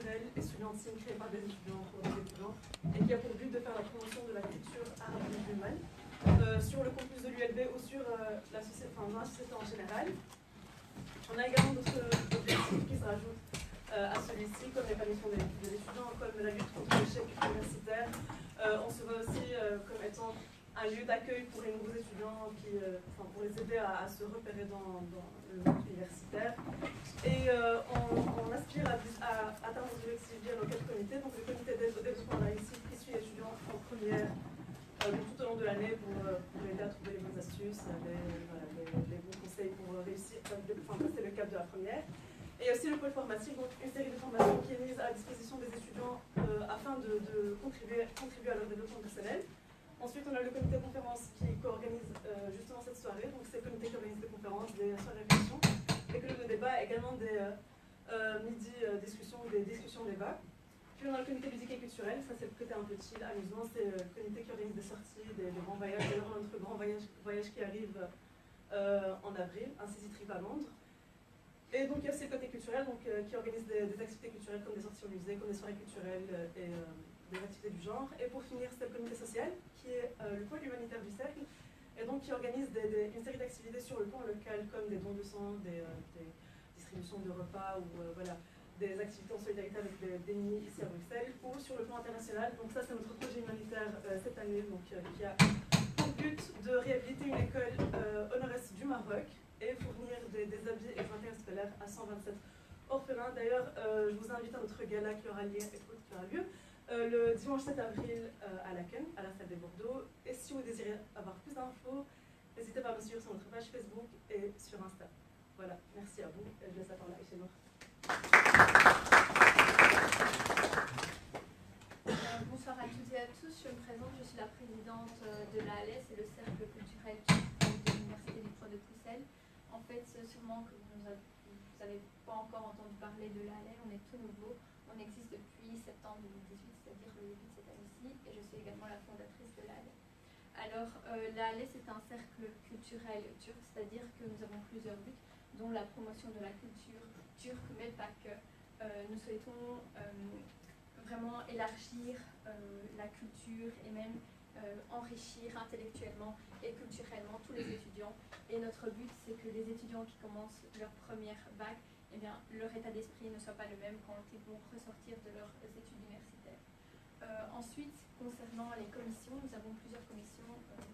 culturelle et studentine créée par des étudiants pour des étudiants et qui a pour but de faire la promotion de la culture arabe musulmane sur le campus de l'ULB ou sur la société, dans la société en général. On a également d'autres objectifs qui se rajoutent à celui-ci, comme l'épanouissement de l'étudiant, comme la lutte contre l'échec universitaire. On se voit aussi comme étant un lieu d'accueil pour les nouveaux étudiants, pour les aider à se repérer dans le monde universitaire. Et on aspire à atteindre des objectifs via nos 4 comités. Donc le comité d'aide au développement de la réussite qui suit l'étudiant en première tout au long de l'année pour aider à trouver les bonnes astuces, les bons conseils pour réussir, passer le cap de la première. Et aussi le pôle formatif, donc une série de formations qui est mise à disposition des étudiants afin de contribuer à leur développement personnel. Ensuite, on a le comité de conférence qui co-organise justement cette soirée. Donc, c'est le comité qui organise des conférences, des soirées réflexions, des clubs de débat, également des midi discussions, des discussions-débats. Puis, on a le comité musique et culturel. Ça, c'est le côté un peu chill, amusement. C'est le comité qui organise des sorties, des grands voyages. D'ailleurs, notre grand voyage qui arrive en avril, un City Trip à Londres. Et donc, il y a aussi le côté culturel, donc, qui organise des activités culturelles comme des sorties au musée, comme des soirées culturelles et des activités du genre. Et pour finir, c'est le comité social, qui est le pôle humanitaire du cercle, et donc qui organise une série d'activités sur le plan local, comme des dons de sang, des distributions de repas, ou voilà, des activités en solidarité avec des démunis ici à Bruxelles, ou sur le plan international. Donc ça, c'est notre projet humanitaire cette année, donc, qui a pour but de réhabiliter une école au nord-est du Maroc, et fournir des habits et des matériels scolaires à 127 orphelins. D'ailleurs, je vous invite à notre gala qui aura lieu le dimanche 7 avril à Laken, à la salle des Bordeaux. Et si vous désirez avoir plus d'infos, n'hésitez pas à me suivre sur notre page Facebook et sur Insta. Voilà, merci à vous. Et je laisse la parole à Aïcha Nour. Bonsoir à toutes et à tous. Je me présente, je suis la présidente de l'ALES et le cercle culturel de l'Université du Pro de Bruxelles. En fait, sûrement que vous n'avez pas encore entendu parler de l'ALES, on est tout nouveau. On existe depuis septembre 2018, c'est-à-dire le début de cette année-ci, et je suis également la fondatrice de l'ALES. Alors, l'ALES c'est un cercle culturel turc, c'est-à-dire que nous avons plusieurs buts, dont la promotion de la culture turque, mais pas que. Nous souhaitons vraiment élargir la culture et même enrichir intellectuellement et culturellement tous les étudiants. Et notre but, c'est que les étudiants qui commencent leur première bac, eh bien, leur état d'esprit ne soit pas le même quand ils vont ressortir de leurs études universitaires. Ensuite, concernant les commissions, nous avons plusieurs commissions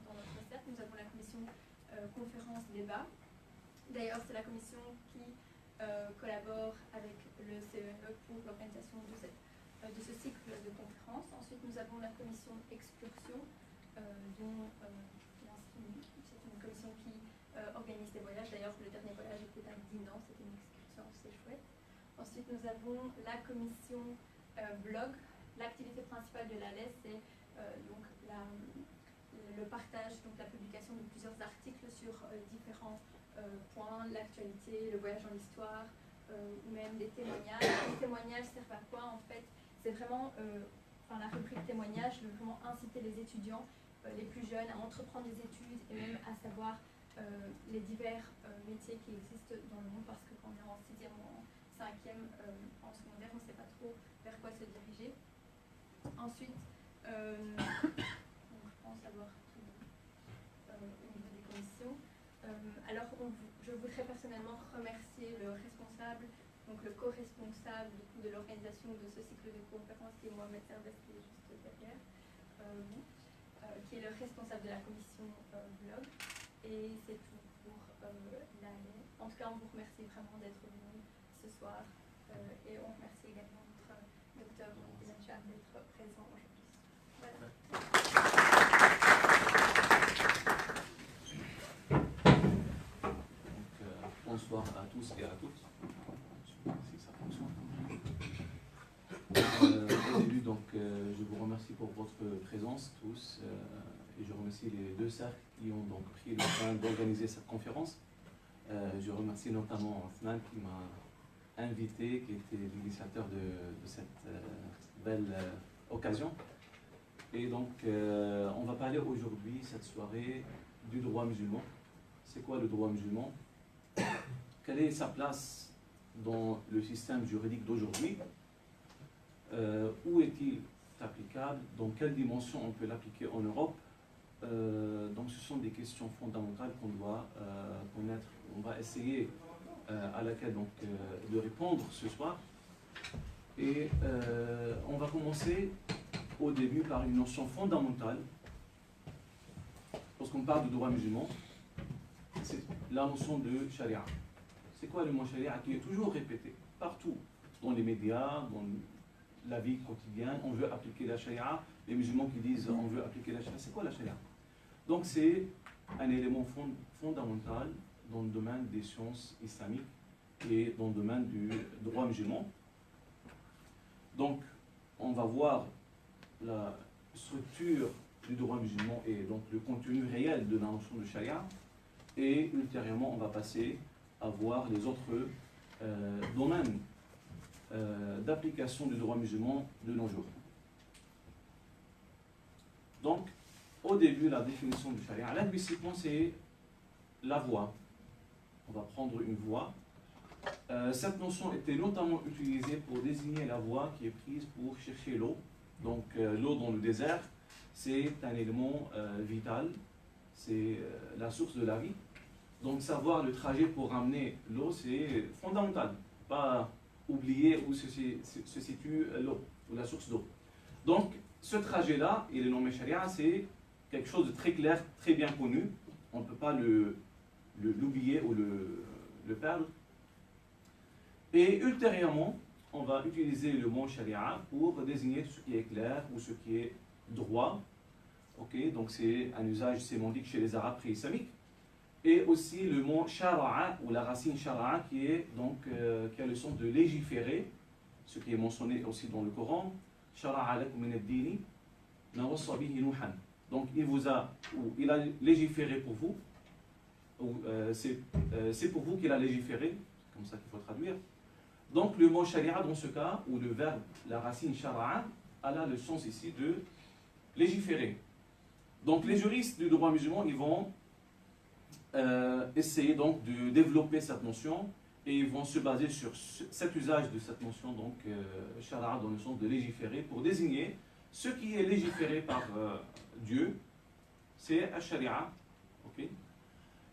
dans notre cercle. Nous avons la commission conférence-débat. D'ailleurs, c'est la commission qui collabore avec le CEME pour l'organisation de ce cycle de conférences. Ensuite, nous avons la commission excursion, dont c'est une commission qui organise des voyages. D'ailleurs, le dernier voyage était à Dinan, c'était une excursion assez chouette. Ensuite, nous avons la commission blog. L'activité principale de l'ALES, c'est donc le partage, donc la publication de plusieurs articles sur différents points, l'actualité, le voyage dans l'histoire, ou même des témoignages. Les témoignages servent à quoi en fait? C'est vraiment, la rubrique témoignages veut vraiment inciter les étudiants les plus jeunes à entreprendre des études et même à savoir les divers métiers qui existent dans le monde, parce que quand on est en 6e ou en 5e en secondaire, on ne sait pas trop vers quoi se diriger. Ensuite, donc je pense avoir tout au niveau des commissions. Alors, je voudrais personnellement remercier le responsable, donc le co-responsable de l'organisation de ce cycle de conférences, qui est Mohamed Serves, qui est juste derrière vous, qui est le responsable de la commission blog. Et c'est tout pour l'année. En tout cas, on vous remercie vraiment d'être venu ce soir et on remercie également notre docteur Ilacha d'être présent aujourd'hui. Voilà. Bonsoir à tous et à toutes. Si ça fonctionne. Au début, donc, je vous remercie pour votre présence tous et je remercie les deux cercles qui ont donc pris le temps d'organiser cette conférence. Je remercie notamment Othman qui m'a invité, qui était l'initiateur de cette belle occasion. Et donc, on va parler aujourd'hui, cette soirée, du droit musulman. C'est quoi le droit musulman? Quelle est sa place dans le système juridique d'aujourd'hui? où est-il applicable, dans quelle dimension on peut l'appliquer en Europe. Donc ce sont des questions fondamentales qu'on doit connaître. On va essayer à laquelle donc, de répondre ce soir. Et on va commencer au début par une notion fondamentale. Lorsqu'on parle de droit musulman, c'est la notion de charia. C'est quoi le mot charia qui est toujours répété partout, dans les médias, dans la vie quotidienne, on veut appliquer la charia. Les musulmans qui disent on veut appliquer la charia, c'est quoi la charia? Donc c'est un élément fondamental dans le domaine des sciences islamiques et dans le domaine du droit musulman. Donc on va voir la structure du droit musulman et donc le contenu réel de la notion de charia, et ultérieurement on va passer à voir les autres domaines d'application du droit musulman de nos jours. Donc, au début, la définition du charia, linguistiquement, c'est la voie. On va prendre une voie. Cette notion était notamment utilisée pour désigner la voie qui est prise pour chercher l'eau. Donc, l'eau dans le désert, c'est un élément vital, c'est la source de la vie. Donc, savoir le trajet pour ramener l'eau, c'est fondamental. Pas oublier où se situe l'eau, ou la source d'eau. Donc, ce trajet-là, il est nommé charia, c'est quelque chose de très clair, très bien connu. On ne peut pas l'oublier ou le perdre. Et ultérieurement, on va utiliser le mot sharia pour désigner ce qui est clair ou ce qui est droit. Okay, donc c'est un usage sémantique chez les Arabes pré-islamiques. Et aussi le mot shara'a, ou la racine shara'a, qui a le sens de légiférer, ce qui est mentionné aussi dans le Coran. Shara'a lakum min ad-dini ma wassa bihi Nuhan. Donc il a légiféré pour vous, c'est pour vous qu'il a légiféré, c'est comme ça qu'il faut traduire. Donc le mot sharia dans ce cas, ou le verbe, la racine shara'a, a le sens ici de légiférer. Donc les juristes du droit musulman, ils vont essayer donc de développer cette notion, et ils vont se baser sur cet usage de cette notion, donc shara'a dans le sens de légiférer, pour désigner ce qui est légiféré par Dieu, c'est la sharia. Okay?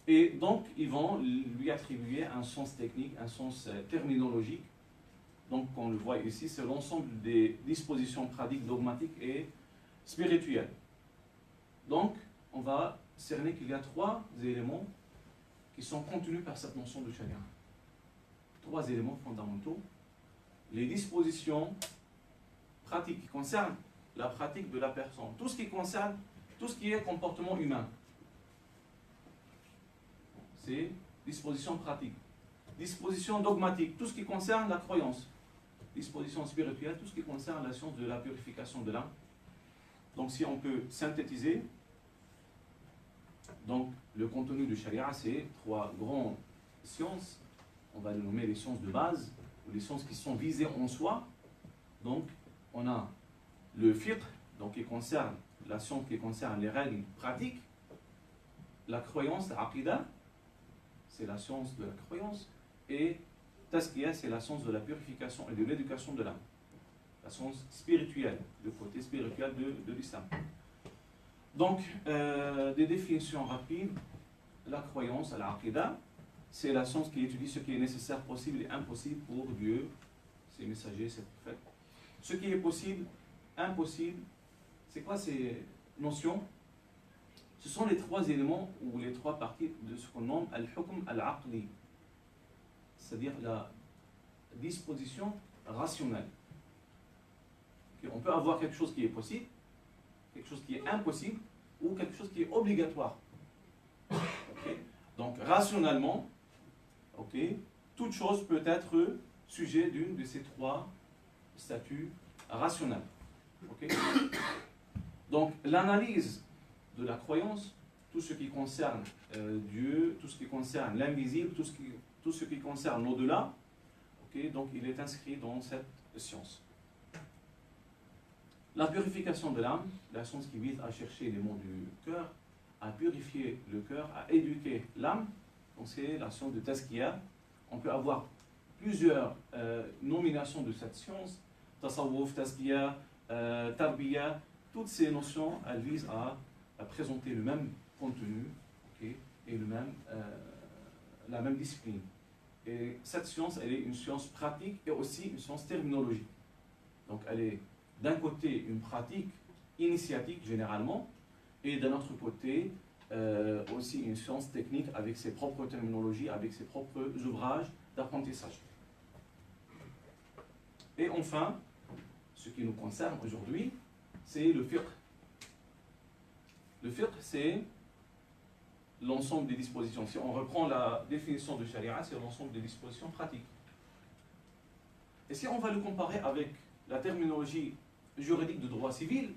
Et donc ils vont lui attribuer un sens technique, un sens terminologique. Donc on le voit ici, c'est l'ensemble des dispositions pratiques, dogmatiques et spirituelles. Donc on va cerner qu'il y a trois éléments qui sont contenus par cette notion de sharia. Trois éléments fondamentaux. Les dispositions pratiques qui concernent la pratique de la personne. Tout ce qui concerne, tout ce qui est comportement humain. C'est dispositions pratiques. Dispositions dogmatiques, tout ce qui concerne la croyance. Dispositions spirituelles, tout ce qui concerne la science de la purification de l'âme. Donc si on peut synthétiser, donc le contenu du sharia, c'est trois grandes sciences. On va les nommer les sciences de base, ou les sciences qui sont visées en soi. Donc on a le fiqh, donc qui concerne la science qui concerne les règles pratiques. La croyance, l'aqidah, c'est la science de la croyance. Et tazkiyah, c'est la science de la purification et de l'éducation de l'âme. La science spirituelle, le côté spirituel de l'islam. Donc, des définitions rapides. La croyance, l'aqidah, c'est la science qui étudie ce qui est nécessaire, possible et impossible pour Dieu, ses messagers, ses prophètes. Ce qui est possible, impossible, c'est quoi ces notions? Ce sont les trois éléments ou les trois parties de ce qu'on nomme al-hukm al-aqli, c'est-à-dire la disposition rationnelle. On peut avoir quelque chose qui est possible, quelque chose qui est impossible ou quelque chose qui est obligatoire. Okay? Donc rationnellement, toute chose peut être sujet d'une de ces trois statuts rationnels. Donc l'analyse de la croyance, tout ce qui concerne Dieu, tout ce qui concerne l'invisible, tout ce qui concerne l'au-delà, donc il est inscrit dans cette science. La purification de l'âme, la science qui vise à chercher les mots du cœur, à purifier le cœur, à éduquer l'âme, donc c'est la science de tazkiyah. On peut avoir plusieurs nominations de cette science. tasawwuf, tazkiya, tarbiya, toutes ces notions, elles visent à présenter le même contenu, okay, et la même discipline. Et cette science, elle est une science pratique et aussi une science terminologique. Donc elle est d'un côté une pratique initiatique généralement, et d'un autre côté aussi une science technique avec ses propres terminologies, avec ses propres ouvrages d'apprentissage. Et enfin, ce qui nous concerne aujourd'hui, c'est le fiqh. Le fiqh, c'est l'ensemble des dispositions. Si on reprend la définition de charia, c'est l'ensemble des dispositions pratiques. Et si on va le comparer avec la terminologie juridique de droit civil,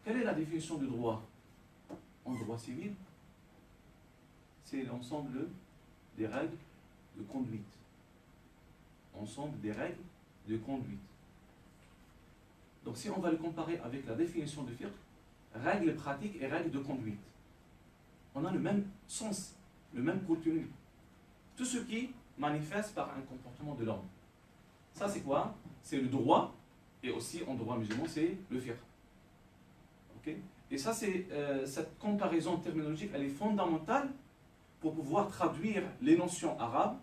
quelle est la définition du droit en droit civil? C'est l'ensemble des règles de conduite. Ensemble des règles de conduite. Donc si on va le comparer avec la définition de fiqh, règles pratiques et règles de conduite, on a le même sens, le même contenu. Tout ce qui manifeste par un comportement de l'homme. Ça c'est quoi? C'est le droit, et aussi en droit musulman, c'est le fiqh. Okay? Et ça, c'est cette comparaison terminologique, elle est fondamentale pour pouvoir traduire les notions arabes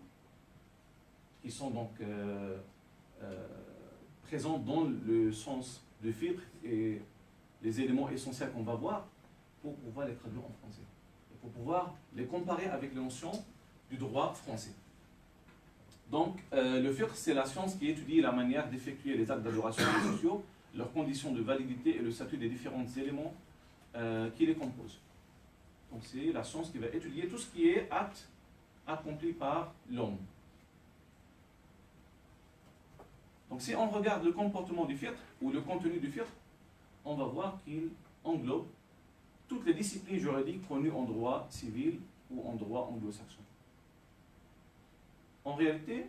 qui sont donc présentes dans le sens de fiqh et les éléments essentiels qu'on va voir pour pouvoir les traduire en français. Et pour pouvoir les comparer avec les notions du droit français. Donc, le fiqh, c'est la science qui étudie la manière d'effectuer les actes d'adoration sociaux, leurs conditions de validité et le statut des différents éléments qui les composent. Donc, c'est la science qui va étudier tout ce qui est acte accompli par l'homme. Donc, si on regarde le comportement du fiqh ou le contenu du fiqh, on va voir qu'il englobe toutes les disciplines juridiques connues en droit civil ou en droit anglo-saxon. En réalité,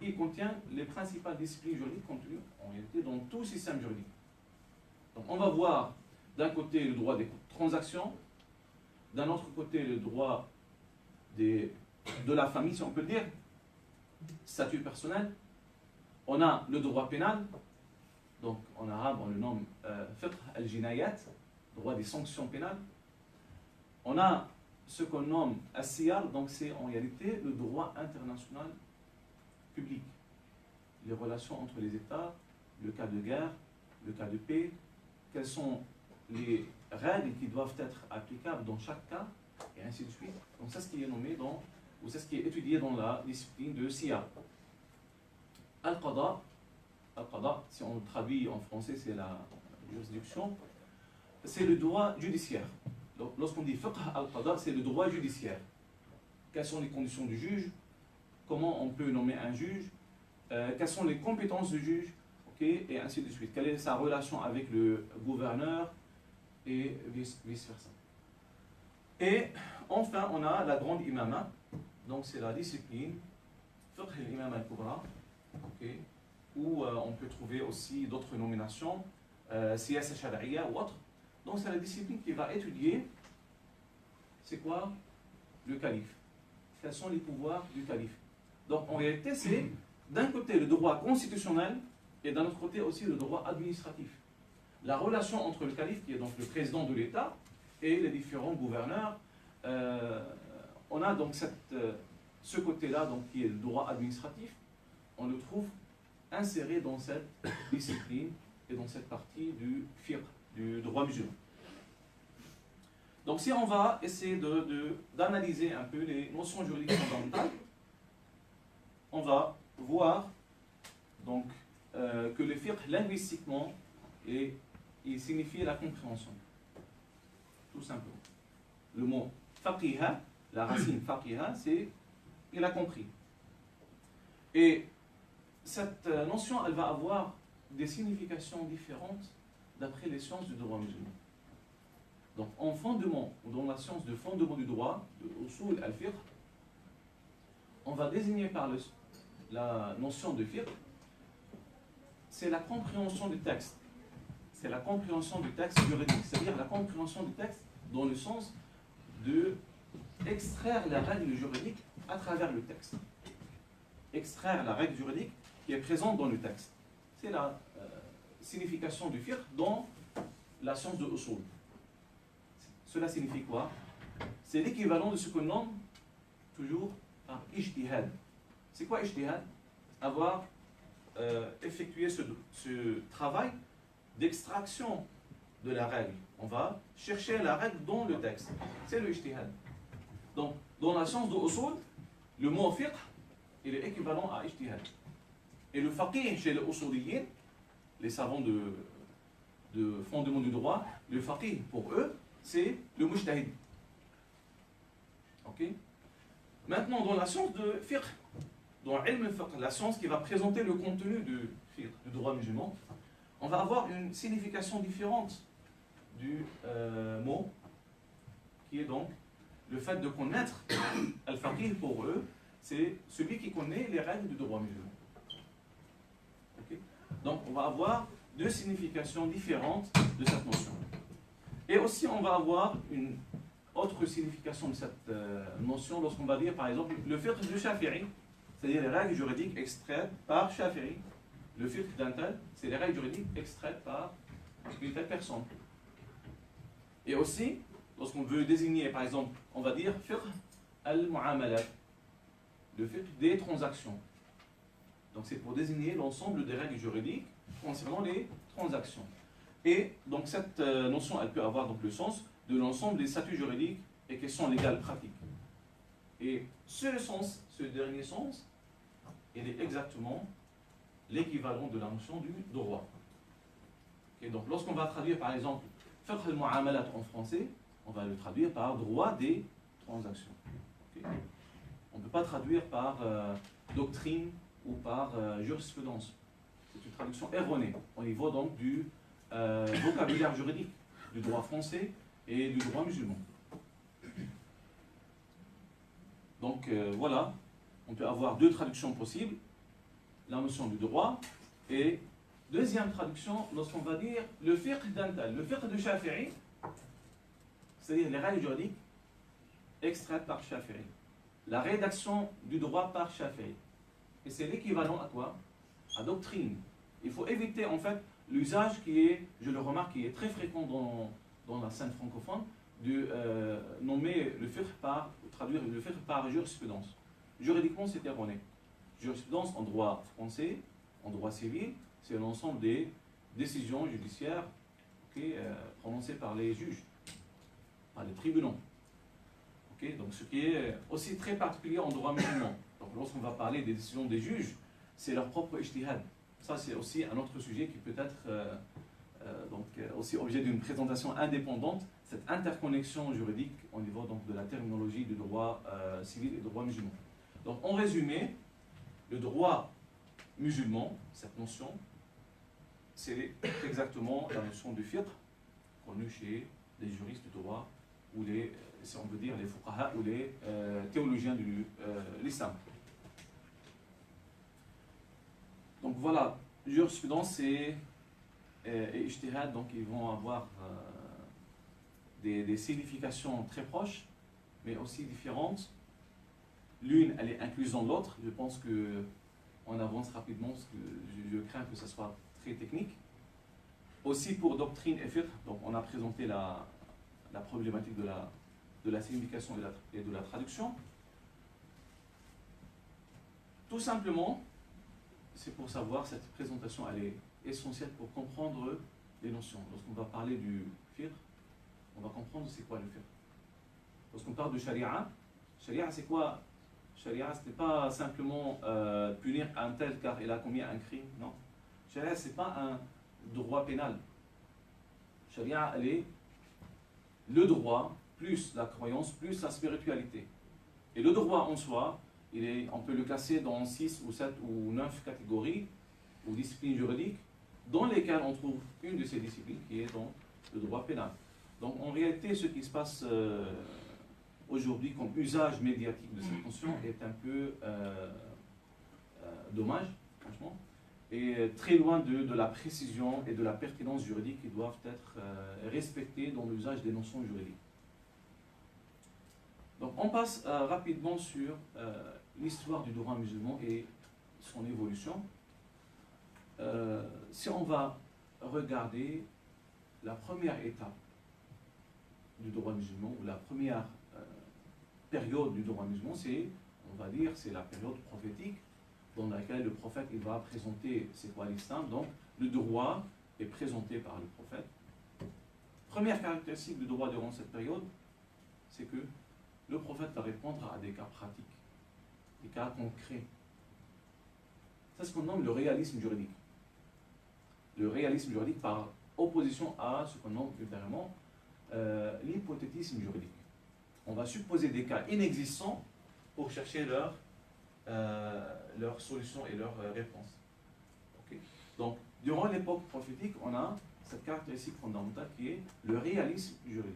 il contient les principales disciplines juridiques contenues en réalité dans tout système juridique. Donc on va voir d'un côté le droit des transactions, d'un autre côté le droit de la famille, si on peut le dire, statut personnel. On a le droit pénal, donc en arabe on le nomme fiqh al-jinayat, droit des sanctions pénales. On a ce qu'on nomme as-siyar, donc c'est en réalité le droit international public. Les relations entre les États, le cas de guerre, le cas de paix, quelles sont les règles qui doivent être applicables dans chaque cas, et ainsi de suite. Donc c'est ce qui est nommé ou c'est ce qui est étudié dans la discipline de siyar. Al-Qada, si on le traduit en français, c'est la juridiction, c'est le droit judiciaire. Donc, lorsqu'on dit fiqh al-qada, c'est le droit judiciaire. Quelles sont les conditions du juge? Comment on peut nommer un juge? Quelles sont les compétences du juge? Okay, et ainsi de suite. Quelle est sa relation avec le gouverneur? Et vice-versa. Et enfin, on a la grande imama. Donc, c'est la discipline fiqh al-imama al-kubra, okay, où on peut trouver aussi d'autres nominations, siyasa shar'iyya ou autres. Donc c'est la discipline qui va étudier, c'est quoi le calife? Quels sont les pouvoirs du calife? Donc en réalité, c'est d'un côté le droit constitutionnel et d'un autre côté aussi le droit administratif. La relation entre le calife, qui est donc le président de l'État, et les différents gouverneurs, on a donc ce côté-là, donc, qui est le droit administratif, on le trouve inséré dans cette discipline et dans cette partie du fiqh, du droit musulman. Donc si on va essayer d'analyser un peu les notions juridiques fondamentales, on va voir donc, que le fiqh linguistiquement il signifie la compréhension. Tout simplement. Le mot faqiha, la racine faqiha, c'est il a compris. Et cette notion, elle va avoir des significations différentes d'après les sciences du droit musulman. Donc, en fondement, ou dans la science de fondement du droit, de usul al-fiqh, on va désigner par la notion de fiqh, c'est la compréhension du texte. C'est la compréhension du texte juridique, c'est-à-dire la compréhension du texte dans le sens de extraire la règle juridique à travers le texte. Extraire la règle juridique qui est présente dans le texte. C'est la signification du fiqh dans la science de usul. Cela signifie quoi? C'est l'équivalent de ce qu'on nomme toujours un ijtihad. C'est quoi ijtihad? Avoir effectué ce travail d'extraction de la règle. On va chercher la règle dans le texte. C'est le ijtihad. Donc, dans la science de usul, le mot fiqh, il est équivalent à ijtihad. Et le faqih chez les usuliyin, les savants de fondement du droit, le faqih pour eux, c'est le mujtahid. Ok? Maintenant, dans la science de fiqh, dans ilm al-fiqh, la science qui va présenter le contenu du fiqh, du droit musulman, on va avoir une signification différente du mot, qui est donc le fait de connaître al-faqih pour eux, c'est celui qui connaît les règles du droit musulman. Okay? Donc on va avoir deux significations différentes de cette notion. Et aussi on va avoir une autre signification de cette notion lorsqu'on va dire par exemple le fiqh du Shafi'i, c'est-à-dire les règles juridiques extraites par Shafi'i. Le fiqh d'un tel, c'est les règles juridiques extraites par une telle personne. Et aussi, lorsqu'on veut désigner, par exemple, on va dire fiqh al-mu'amalat, le fiqh des transactions. Donc c'est pour désigner l'ensemble des règles juridiques concernant les transactions. Et donc cette notion, elle peut avoir donc le sens de l'ensemble des statuts juridiques et questions légales pratiques. Et ce sens, ce dernier sens, il est exactement l'équivalent de la notion du droit. Et donc lorsqu'on va traduire par exemple fiqh al-mu'amalat en français, on va le traduire par droit des transactions. Okay? On ne peut pas traduire par doctrine ou par jurisprudence. C'est une traduction erronée au niveau donc du vocabulaire juridique du droit français et du droit musulman. Donc voilà, on peut avoir deux traductions possibles, la notion du droit et deuxième traduction lorsqu'on va dire le fiqh d'un tel, le fiqh de Shafi'i, c'est-à-dire les règles juridiques extraites par Shafi'i, la rédaction du droit par Shafi'i. Et c'est l'équivalent à quoi? À doctrine. Il faut éviter en fait l'usage qui est, je le remarque, qui est très fréquent dans la scène francophone, de nommer le fiqh par, traduire le fiqh par jurisprudence. Juridiquement, c'est erroné. Jurisprudence en droit français, en droit civil, c'est l'ensemble des décisions judiciaires prononcées par les juges, par les tribunaux. Donc ce qui est aussi très particulier en droit musulman. Donc lorsqu'on va parler des décisions des juges, c'est leur propre ijtihad. Ça c'est aussi un autre sujet qui peut être aussi objet d'une présentation indépendante, cette interconnexion juridique au niveau donc, de la terminologie du droit civil et du droit musulman. Donc en résumé, le droit musulman, cette notion, c'est exactement la notion du fiqh connue chez les juristes du droit ou les, si on veut dire, les fuqaha ou les théologiens de l'islam. Donc voilà, jurisprudence et ijtihad, donc ils vont avoir des significations très proches, mais aussi différentes. L'une, elle est incluse dans l'autre. Je pense qu'on avance rapidement, parce que je crains que ce soit très technique. Aussi pour doctrine et fiqh, donc on a présenté la problématique de la signification et de la traduction. Tout simplement, c'est pour savoir, cette présentation, elle est essentielle pour comprendre les notions. Lorsqu'on va parler du fiqh, on va comprendre c'est quoi le fiqh. Lorsqu'on parle de sharia, sharia c'est quoi? Sharia, ce n'est pas simplement punir un tel car il a commis un crime, non. Sharia, ce n'est pas un droit pénal. Sharia, elle est le droit, plus la croyance, plus la spiritualité. Et le droit en soi, on peut le classer dans 6 ou 7 ou 9 catégories ou disciplines juridiques, dans lesquelles on trouve une de ces disciplines qui est donc le droit pénal. Donc en réalité, ce qui se passe aujourd'hui comme usage médiatique de cette notion est un peu dommage, franchement, et très loin de la précision et de la pertinence juridique qui doivent être respectées dans l'usage des notions juridiques. Donc on passe rapidement sur l'histoire du droit musulman et son évolution. si on va regarder la première étape du droit musulman, ou la première période du droit musulman, c'est, on va dire, c'est la période prophétique, dans laquelle le prophète il va présenter c'est quoi l'islam. Donc le droit est présenté par le prophète. Première caractéristique du droit durant cette période, c'est que le prophète va répondre à des cas pratiques, des cas concrets. C'est ce qu'on nomme le réalisme juridique. Le réalisme juridique par opposition à ce qu'on nomme ultérieurement l'hypothétisme juridique. On va supposer des cas inexistants pour chercher leur solution et leur réponse. Okay. Donc, durant l'époque prophétique, on a cette caractéristique fondamentale qui est le réalisme juridique.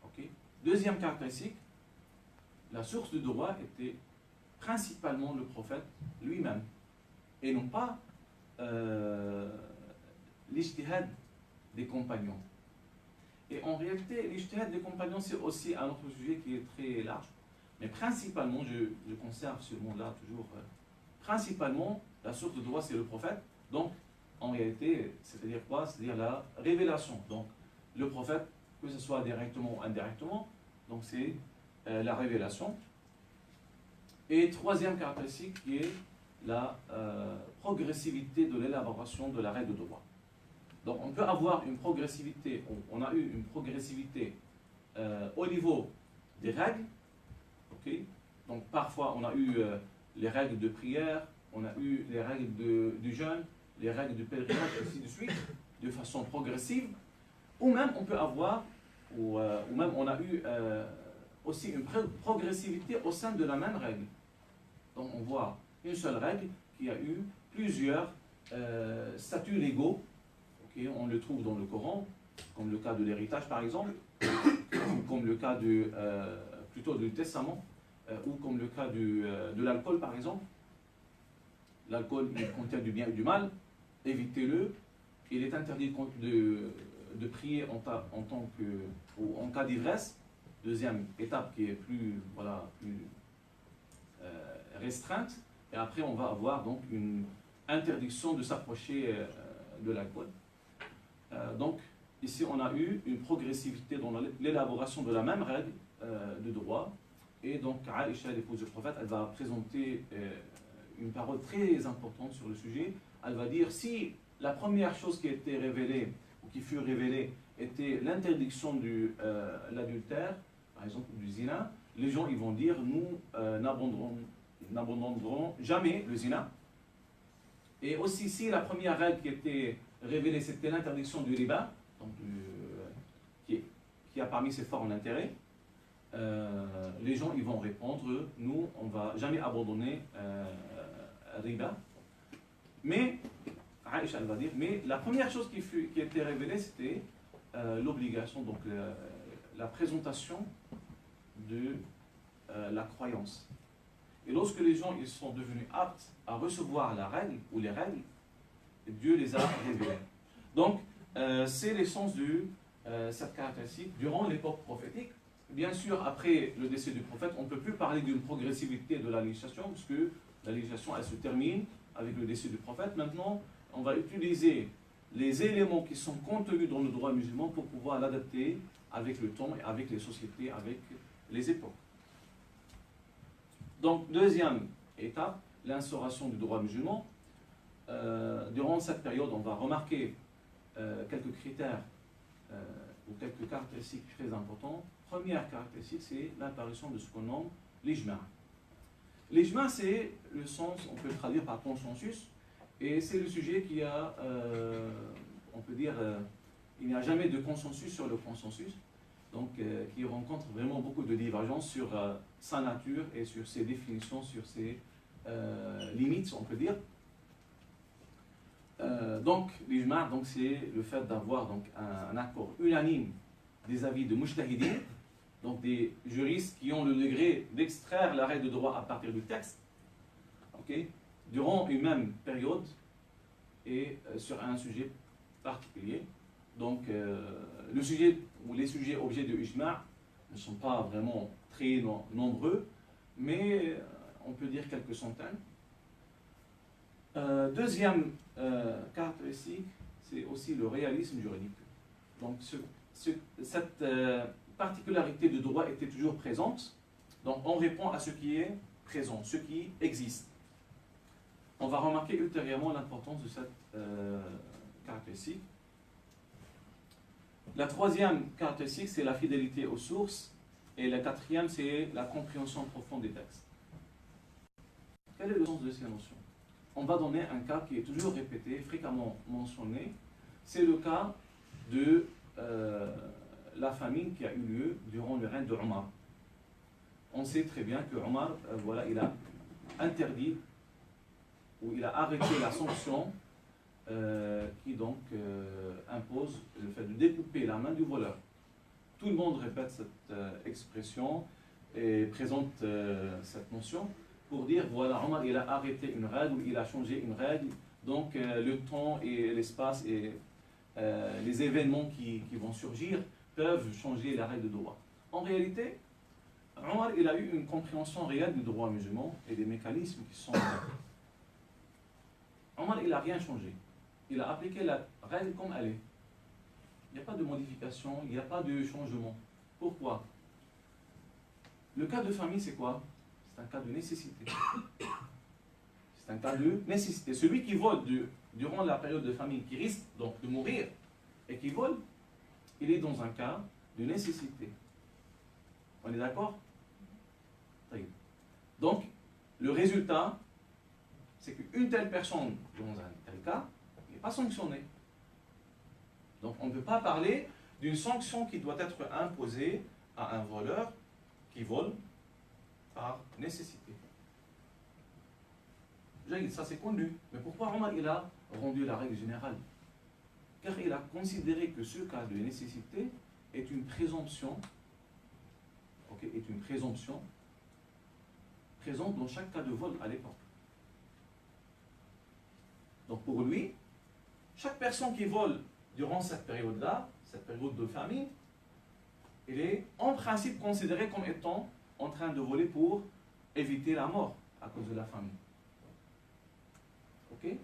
Okay. Deuxième caractéristique, la source du droit était principalement le prophète lui-même, et non pas l'ijtihad des compagnons. Et en réalité, l'ijtihad des compagnons, c'est aussi un autre sujet qui est très large. Mais principalement, je conserve ce mot-là toujours, principalement, la source de droit, c'est le prophète. Donc, en réalité, c'est-à-dire quoi? C'est-à-dire la révélation. Donc, le prophète, que ce soit directement ou indirectement, donc c'est la révélation. Et troisième caractéristique qui est la progressivité de l'élaboration de la règle de droit. Donc on peut avoir une progressivité, on a eu une progressivité au niveau des règles. Okay. Donc parfois on a eu les règles de prière, on a eu les règles du jeûne, les règles du pèlerinage, et ainsi de suite, de façon progressive. Ou même on peut avoir, ou même on a eu aussi une progressivité au sein de la même règle. Donc on voit une seule règle qui a eu plusieurs statuts légaux. Okay, on le trouve dans le Coran, comme le cas de l'héritage par exemple, comme le cas plutôt du testament, ou comme le cas de l'alcool par exemple. L'alcool contient du bien et du mal, évitez-le. Il est interdit de prier en cas d'ivresse. Deuxième étape qui est plus restreinte. Et après on va avoir donc une interdiction de s'approcher de l'alcool. Donc ici on a eu une progressivité dans l'élaboration de la même règle de droit. Et donc Aïcha, l'épouse du prophète, elle va présenter une parole très importante sur le sujet. Elle va dire, si la première chose qui a été révélée, ou qui fut révélée, était l'interdiction de l'adultère, par exemple du zina, les gens ils vont dire, nous n'abandonnerons jamais le zina. Et aussi, si la première règle qui était révélée, c'était l'interdiction du riba, donc qui a parmi ses formes d'intérêt, les gens ils vont répondre, nous on ne va jamais abandonner riba. Mais, Aïcha elle va dire, mais la première chose qui a été révélée, c'était l'obligation, donc la présentation de la croyance. Et lorsque les gens ils sont devenus aptes à recevoir la règle ou les règles, Dieu les a révélées. Donc, c'est l'essence de cette caractéristique durant l'époque prophétique. Bien sûr, après le décès du prophète, on ne peut plus parler d'une progressivité de la législation, puisque la législation elle se termine avec le décès du prophète. Maintenant, on va utiliser les éléments qui sont contenus dans le droit musulman pour pouvoir l'adapter avec le temps, et avec les sociétés, avec les époques. Donc, deuxième étape, l'instauration du droit musulman. Durant cette période, on va remarquer quelques critères ou quelques caractéristiques très importantes. Première caractéristique, c'est l'apparition de ce qu'on nomme l'ijma'. L'ijma', c'est le sens, on peut le traduire par consensus, et c'est le sujet qui a, on peut dire, il n'y a jamais de consensus sur le consensus, donc qui rencontre vraiment beaucoup de divergences sur sa nature et sur ses définitions, sur ses limites, on peut dire. Donc, l'ijma', c'est le fait d'avoir un accord unanime des avis de mujtahidin, donc des juristes qui ont le degré d'extraire la règle de droit à partir du texte, okay, durant une même période et sur un sujet particulier. Donc, le sujet ou les sujets objets de ijma' ne sont pas vraiment très nombreux, mais on peut dire quelques centaines. Deuxième caractéristique, c'est aussi le réalisme juridique. Donc cette particularité de droit était toujours présente. Donc on répond à ce qui est présent, ce qui existe. On va remarquer ultérieurement l'importance de cette caractéristique. La troisième caractéristique, c'est la fidélité aux sources. Et la quatrième, c'est la compréhension profonde des textes. Quel est le sens de ces notions? On va donner un cas qui est toujours répété, fréquemment mentionné. C'est le cas de la famine qui a eu lieu durant le règne de Omar. On sait très bien que Omar, voilà, il a interdit ou il a arrêté la sanction qui donc impose le fait de découper la main du voleur. Tout le monde répète cette expression et présente cette notion pour dire, voilà, Omar il a arrêté une règle ou il a changé une règle, donc le temps et l'espace et les événements qui vont surgir peuvent changer la règle de droit. En réalité, Omar il a eu une compréhension réelle du droit musulman et des mécanismes qui sont là. Omar il n'a rien changé. Il a appliqué la règle comme elle est. Il n'y a pas de modification, il n'y a pas de changement. Pourquoi? Le cas de famille, c'est quoi? C'est un cas de nécessité. C'est un cas de nécessité. Celui qui vole durant la période de famine, qui risque donc de mourir et qui vole, il est dans un cas de nécessité. On est d'accord? Donc, le résultat, c'est qu'une telle personne, dans un tel cas, n'est pas sanctionnée. Donc, on ne peut pas parler d'une sanction qui doit être imposée à un voleur qui vole par nécessité. Ça, c'est connu. Mais pourquoi Omar il a rendu la règle générale? Car il a considéré que ce cas de nécessité est une présomption, est une présomption présente dans chaque cas de vol à l'époque. Donc pour lui, chaque personne qui vole durant cette période-là, cette période de famine, il est en principe considéré comme étant en train de voler pour éviter la mort à cause de la famine. Ok?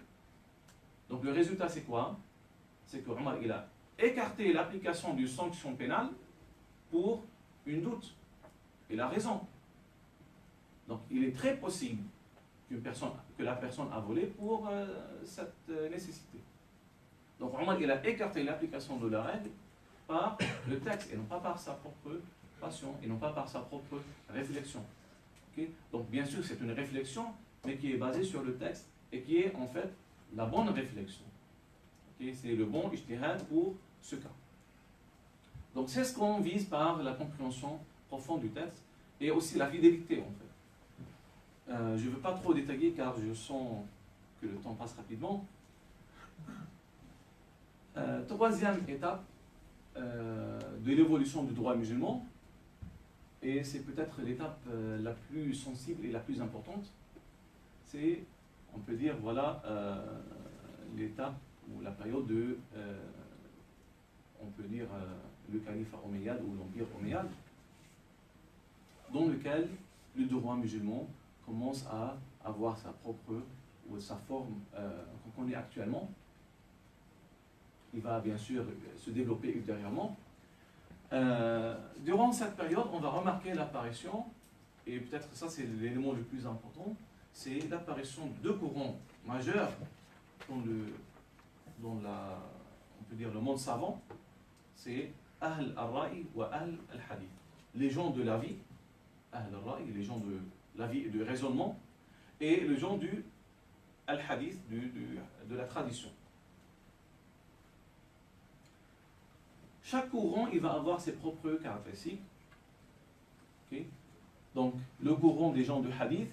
Donc le résultat c'est quoi? C'est que Omar il a écarté l'application d'une sanction pénale pour une doute. Il a raison. Donc il est très possible que la personne a volé pour cette nécessité. Donc Omar il a écarté l'application de la règle par le texte et non pas par sa propre passion et non pas par sa propre réflexion. Okay? Donc bien sûr c'est une réflexion mais qui est basée sur le texte et qui est en fait la bonne réflexion. Okay? C'est le bon ijtihad pour ce cas. Donc c'est ce qu'on vise par la compréhension profonde du texte et aussi la fidélité en fait. Je ne veux pas trop détailler car je sens que le temps passe rapidement. Troisième étape de l'évolution du droit musulman, et c'est peut-être l'étape la plus sensible et la plus importante, c'est, on peut dire, voilà, l'étape ou la période de, on peut dire, le califat omeyyade ou l'empire omeyyade, dans lequel le droit musulman commence à avoir sa propre ou sa forme qu'on connaît actuellement. Il va bien sûr se développer ultérieurement. Durant cette période, on va remarquer l'apparition, et peut-être ça c'est l'élément le plus important, c'est l'apparition de deux courants majeurs dans on peut dire le monde savant, c'est Ahl al-Ra'i ou Ahl al-Hadith. Les gens de la vie, Ahl al-Ra'i, les gens de la vie et du raisonnement, et les gens du al-Hadith, de la tradition. Chaque courant, il va avoir ses propres caractéristiques. Okay? Donc, le courant des gens de hadith,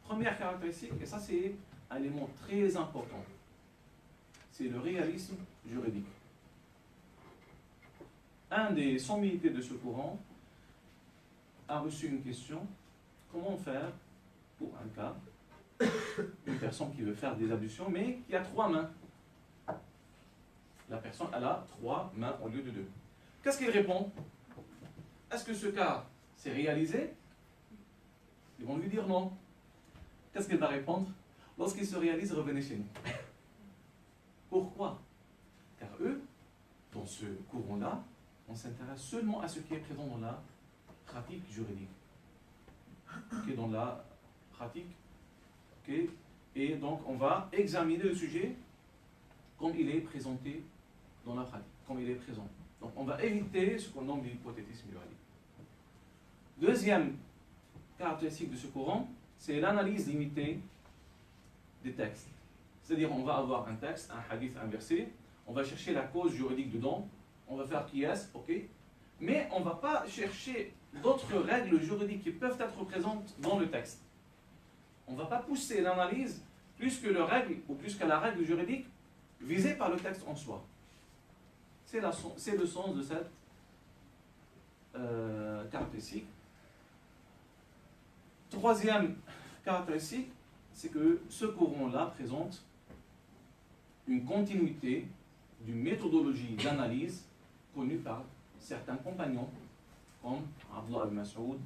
première caractéristique, et ça c'est un élément très important, c'est le réalisme juridique. Un des sommeliers de ce courant a reçu une question: comment faire pour un cas, une personne qui veut faire des ablutions, mais qui a 3 mains? La personne, elle a 3 mains au lieu de 2. Qu'est-ce qu'il répond? Est-ce que ce cas s'est réalisé? Ils vont lui dire non. Qu'est-ce qu'il va répondre? Lorsqu'il se réalise, revenez chez nous. ce courant-là, on s'intéresse seulement à ce qui est présent dans la pratique juridique. Okay, dans la pratique. Okay, et donc, on va examiner le sujet comme il est présenté dans la pratique, comme il est présent. Donc, on va éviter ce qu'on nomme l'hypothétisme juridique. Deuxième caractéristique de ce courant, c'est l'analyse limitée des textes. C'est-à-dire, on va avoir un texte, un hadith, un verset, on va chercher la cause juridique dedans, on va faire qiyas, ok, mais on ne va pas chercher d'autres règles juridiques qui peuvent être présentes dans le texte. On ne va pas pousser l'analyse plus que la règle ou plus qu'à la règle juridique visée par le texte en soi. C'est le sens de cette caractéristique. Troisième caractéristique, c'est que ce courant-là présente une continuité d'une méthodologie d'analyse connue par certains compagnons, comme Abdullah ibn Mas'ud,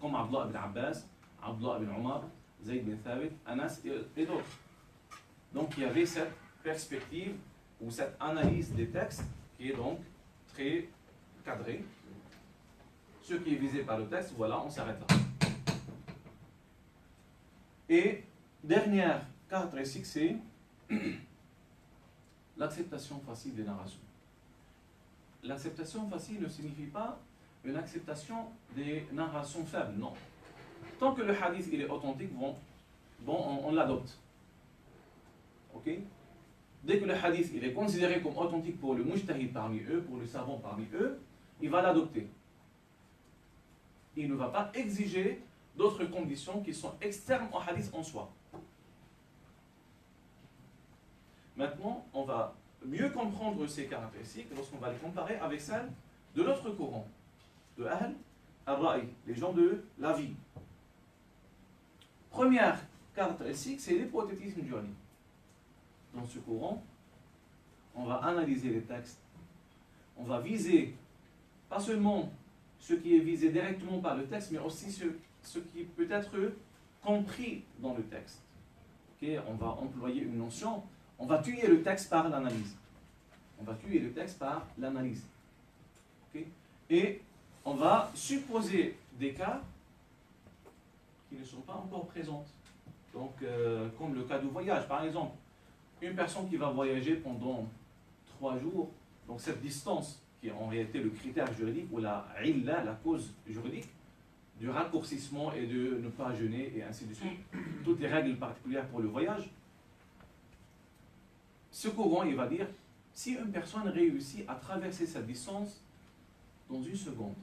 comme Abdullah ibn Abbas, Abdullah ibn Omar, Zayd bin Thabit, Anas et d'autres. Donc il y avait cette perspective ou cette analyse des textes qui est donc très cadrée. Ce qui est visé par le texte, voilà, on s'arrête là. Et dernière caractéristique, c'est l'acceptation facile des narrations. L'acceptation facile ne signifie pas une acceptation des narrations faibles, non. Tant que le hadith il est authentique, on l'adopte. Ok? Dès que le hadith il est considéré comme authentique pour le mujtahid parmi eux, pour le savant parmi eux, il va l'adopter. Il ne va pas exiger d'autres conditions qui sont externes au hadith en soi. Maintenant, on va mieux comprendre ces caractéristiques lorsqu'on va les comparer avec celles de l'autre courant, de Ahl al-Ra'i, les gens de l'avis. Première caractéristique, c'est l'hypothétisme juridique. Dans ce courant, on va analyser les textes, on va viser pas seulement ce qui est visé directement par le texte, mais aussi ce qui peut être compris dans le texte. Okay? On va employer une notion, on va tuer le texte par l'analyse. On va tuer le texte par l'analyse. Okay? Et on va supposer des cas qui ne sont pas encore présents. Donc, comme le cas du voyage, par exemple. Une personne qui va voyager pendant 3 jours, donc cette distance, qui est en réalité le critère juridique, ou la illa, la cause juridique, du raccourcissement et de ne pas jeûner, et ainsi de suite, toutes les règles particulières pour le voyage. Ce courant, il va dire, si une personne réussit à traverser cette distance dans 1 seconde,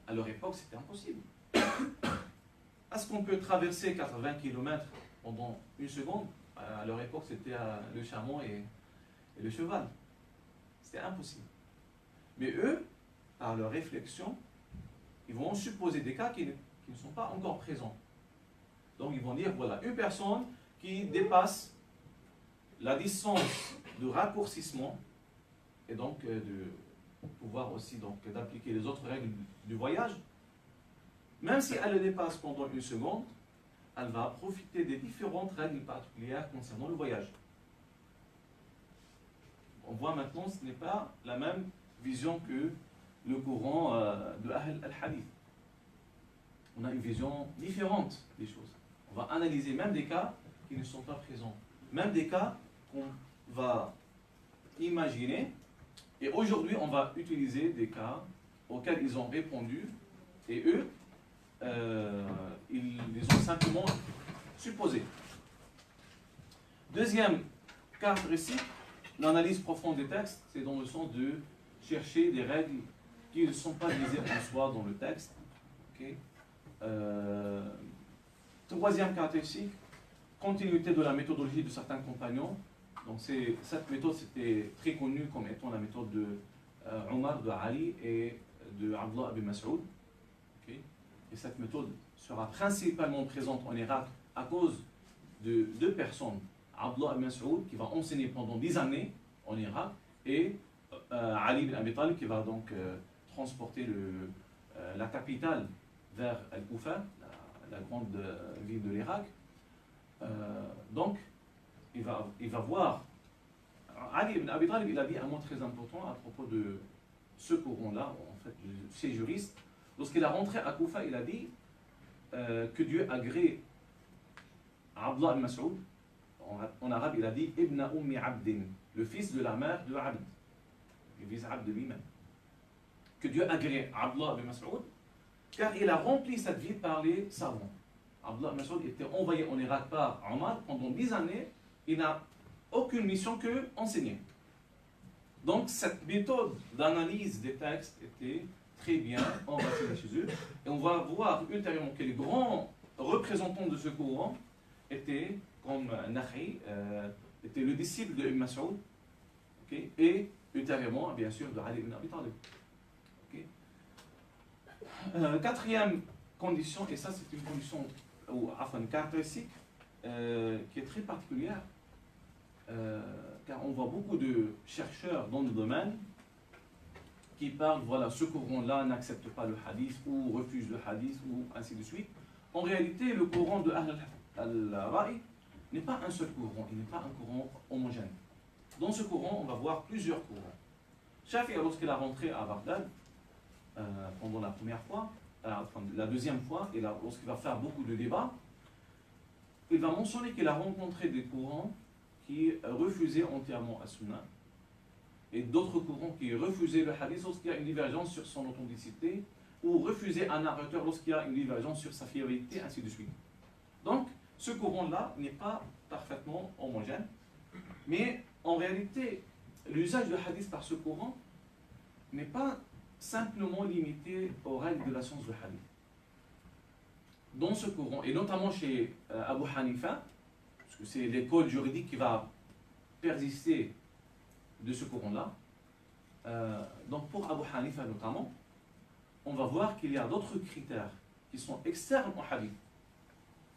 à leur époque, c'était impossible. Est-ce qu'on peut traverser 80 km pendant 1 seconde? À leur époque, c'était le chameau et le cheval. C'était impossible. Mais eux, par leur réflexion, ils vont supposer des cas qui ne sont pas encore présents. Donc ils vont dire, voilà, une personne qui dépasse la distance de raccourcissement, et donc de pouvoir aussi d'appliquer les autres règles du voyage, même si elle le dépasse pendant 1 seconde, elle va profiter des différentes règles particulières concernant le voyage. On voit maintenant que ce n'est pas la même vision que le courant de Ahl al-Hadith. On a une vision différente des choses. On va analyser même des cas qui ne sont pas présents. Même des cas qu'on va imaginer. Et aujourd'hui, on va utiliser des cas auxquels ils ont répondu. Et eux, ils les ont simplement supposés. Deuxième caractéristique, l'analyse profonde des textes, c'est dans le sens de chercher des règles qui ne sont pas visées en soi dans le texte. Okay. Troisième caractéristique, continuité de la méthodologie de certains compagnons. Donc cette méthode, c'était très connue comme étant la méthode de Omar, de Ali et de Abdullah ibn Mas'ud. Okay. Et cette méthode sera principalement présente en Irak à cause de 2 personnes. Abdullah ibn Mas'ud qui va enseigner pendant 10 années en Irak et Ali ibn Abi Talib qui va donc transporter la capitale vers Al-Koufa, la grande ville de l'Irak. Donc il va voir Ali ibn Abi Talib, il a dit un mot très important à propos de ce courant-là, en fait, ces juristes. Lorsqu'il est rentré à Koufa, il a dit que Dieu agrée Abdullah ibn Mas'ud. En arabe, il a dit Ibn Ummi Abdin, le fils de la mère de Abd. Il vise Abd de lui-même. Que Dieu agrée Abdullah ibn Mas'ud, car il a rempli cette vie par les savants. Abdullah ibn Mas'ud était envoyé en Irak par Omar pendant 10 années. Il n'a aucune mission que enseigner. Donc cette méthode d'analyse des textes était très bien enracinée chez eux. Et on va voir ultérieurement que les grands représentants de ce courant étaient, comme Nakhi, était le disciple de Ibn Mas'ud, okay, et ultérieurement, bien sûr, de Ali ibn Abi Talib. Okay. Quatrième condition, et ça c'est une condition, ou enfin une caractéristique qui est très particulière, car on voit beaucoup de chercheurs dans le domaine qui parlent, voilà, ce courant-là n'accepte pas le hadith ou refuse le hadith ou ainsi de suite. En réalité, le courant de Ahl al-Ra'i n'est pas un seul courant, il n'est pas un courant homogène. Dans ce courant, on va voir plusieurs courants. Shafi'i, lorsqu'il a rentré à Bagdad, pendant la première fois, la deuxième fois, et lorsqu'il va faire beaucoup de débats, il va mentionner qu'il a rencontré des courants qui refusaient entièrement as-sunnah, et d'autres courants qui refusaient le hadith lorsqu'il y a une divergence sur son authenticité, ou refusaient un narrateur lorsqu'il y a une divergence sur sa fiabilité, ainsi de suite. Donc, ce courant-là n'est pas parfaitement homogène, mais en réalité, l'usage du hadith par ce courant n'est pas simplement limité aux règles de la science du hadith. Dans ce courant, et notamment chez Abu Hanifa, parce que c'est l'école juridique qui va persister de ce courant-là, donc pour Abu Hanifa notamment, on va voir qu'il y a d'autres critères qui sont externes au hadith,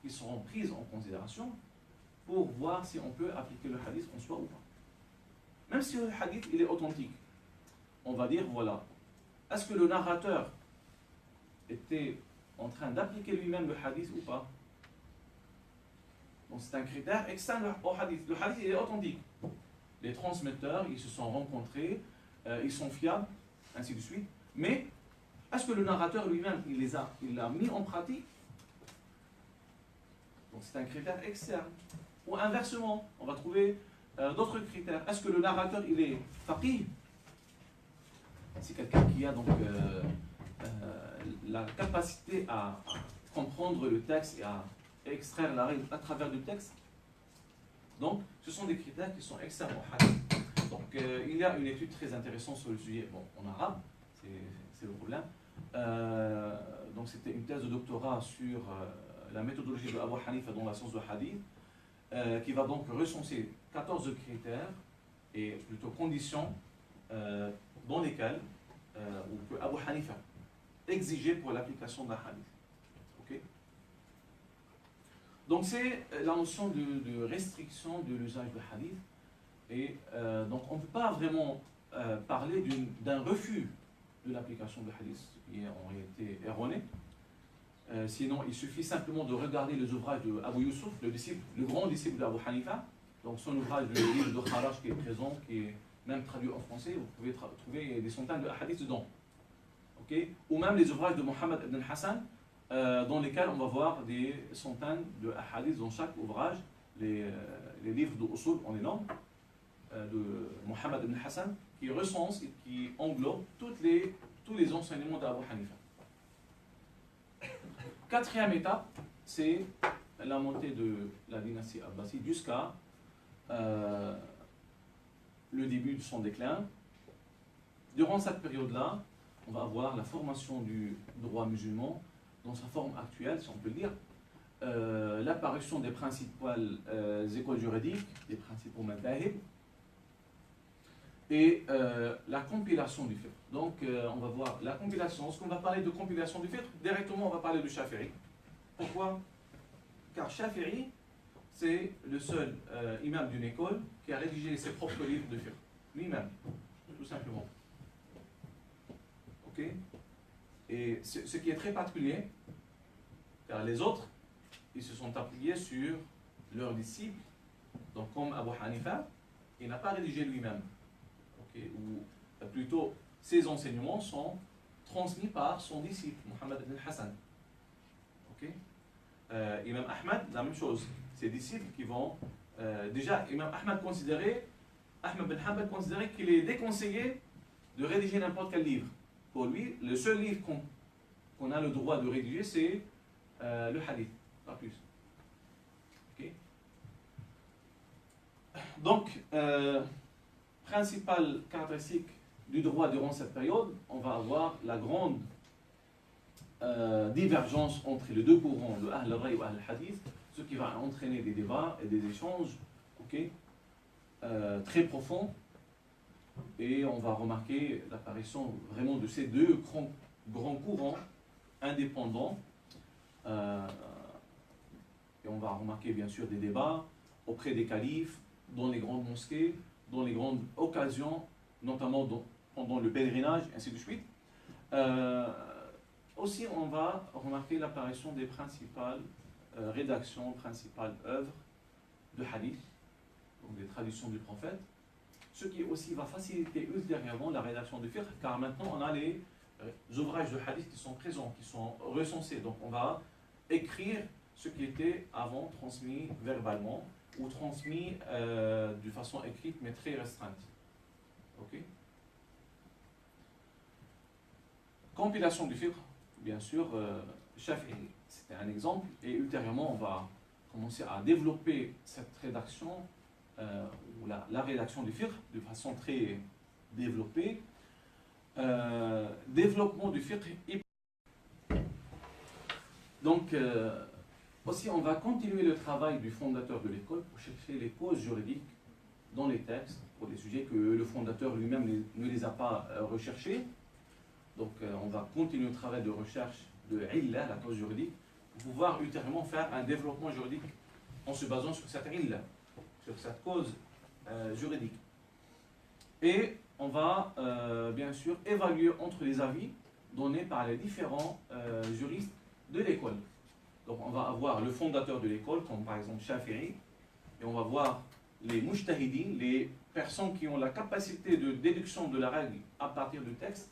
qui seront pris en considération pour voir si on peut appliquer le hadith en soi ou pas. Même si le hadith il est authentique, on va dire voilà, est-ce que le narrateur était en train d'appliquer lui-même le hadith ou pas? Donc c'est un critère externe au hadith. Le hadith il est authentique. Les transmetteurs, ils se sont rencontrés, ils sont fiables, ainsi de suite. Mais est-ce que le narrateur lui-même, il l'a mis en pratique? Donc c'est un critère externe. Ou inversement, on va trouver d'autres critères. Est-ce que le narrateur, il est faqih? C'est quelqu'un qui a donc la capacité à comprendre le texte et à extraire la règle à travers le texte. Donc, ce sont des critères qui sont externes au hadith. Donc, il y a une étude très intéressante sur le sujet, bon, en arabe, c'est le problème. Donc, c'était une thèse de doctorat sur la méthodologie de Abu Hanifa dans la science du hadith, qui va donc recenser 14 critères et plutôt conditions dans lesquelles Abu Hanifa exigeait pour l'application d'un hadith. Okay? Donc c'est la notion de restriction de l'usage du hadith, et donc on ne peut pas vraiment parler d'un refus de l'application du hadith, ce qui est en réalité erroné. Sinon il suffit simplement de regarder les ouvrages de Abu Yusuf, le grand disciple d'Abu Hanifa, donc son ouvrage, le livre de Kharaj qui est présent, qui est même traduit en français, vous pouvez trouver des centaines de hadiths dedans. Okay? Ou même les ouvrages de Mohammed ibn Hassan, dans lesquels on va voir des centaines de hadiths dans chaque ouvrage, les livres de Usul en énorme, de Mohammed ibn Hassan, qui recense et qui englobe tous les enseignements d'Abu Hanifa. Quatrième étape, c'est la montée de la dynastie Abbaside jusqu'à le début de son déclin. Durant cette période-là, on va avoir la formation du droit musulman dans sa forme actuelle, si on peut le dire, l'apparition des principales écoles juridiques, des principaux madhahib, et la compilation du fiqh. Donc on va voir la compilation. Lorsqu'on va parler de compilation du fiqh, directement on va parler de Shafi'i. Pourquoi? Car Shafi'i, c'est le seul imam d'une école qui a rédigé ses propres livres de fiqh, lui-même, tout simplement. Ok? Et ce qui est très particulier, car les autres, ils se sont appuyés sur leurs disciples, donc comme Abu Hanifa, il n'a pas rédigé lui-même. Okay? Ou plutôt, ses enseignements sont transmis par son disciple, Mohammed ibn Hassan. Okay? Imam Ahmad, la même chose. Ses disciples qui vont... déjà, Imam Ahmad bin Hanbal considérait qu'il est déconseillé de rédiger n'importe quel livre. Pour lui, le seul livre qu'on a le droit de rédiger, c'est le hadith, pas plus. Okay? Donc, principale caractéristique du droit durant cette période, on va avoir la grande divergence entre les deux courants, le Ahl al-Ray et Ahl al-Hadith, ce qui va entraîner des débats et des échanges okay, très profonds. Et on va remarquer l'apparition vraiment de ces deux grands courants indépendants. Et on va remarquer bien sûr des débats auprès des califes, dans les grandes mosquées, dans les grandes occasions, notamment pendant le pèlerinage, ainsi de suite. Aussi, on va remarquer l'apparition des principales rédactions, principales œuvres de hadith, donc des traditions du prophète, ce qui aussi va faciliter ultérieurement la rédaction du fiqh, car maintenant on a les ouvrages de hadith qui sont présents, qui sont recensés. Donc on va écrire ce qui était avant transmis verbalement ou transmis de façon écrite mais très restreinte. Okay? Compilation du fiqh, bien sûr, Shafi'i, c'était un exemple, et ultérieurement on va commencer à développer cette rédaction, ou la rédaction du fiqh de façon très développée. Développement du fiqh. Donc, aussi on va continuer le travail du fondateur de l'école pour chercher les causes juridiques dans les textes, pour des sujets que le fondateur lui-même ne les a pas recherchés. Donc on va continuer le travail de recherche de illa, la cause juridique, pour pouvoir ultérieurement faire un développement juridique en se basant sur cette illa, sur cette cause juridique. Et on va bien sûr évaluer entre les avis donnés par les différents juristes de l'école. Donc on va avoir le fondateur de l'école, comme par exemple Shafi'i, et on va voir les mujtahidin, les personnes qui ont la capacité de déduction de la règle à partir du texte,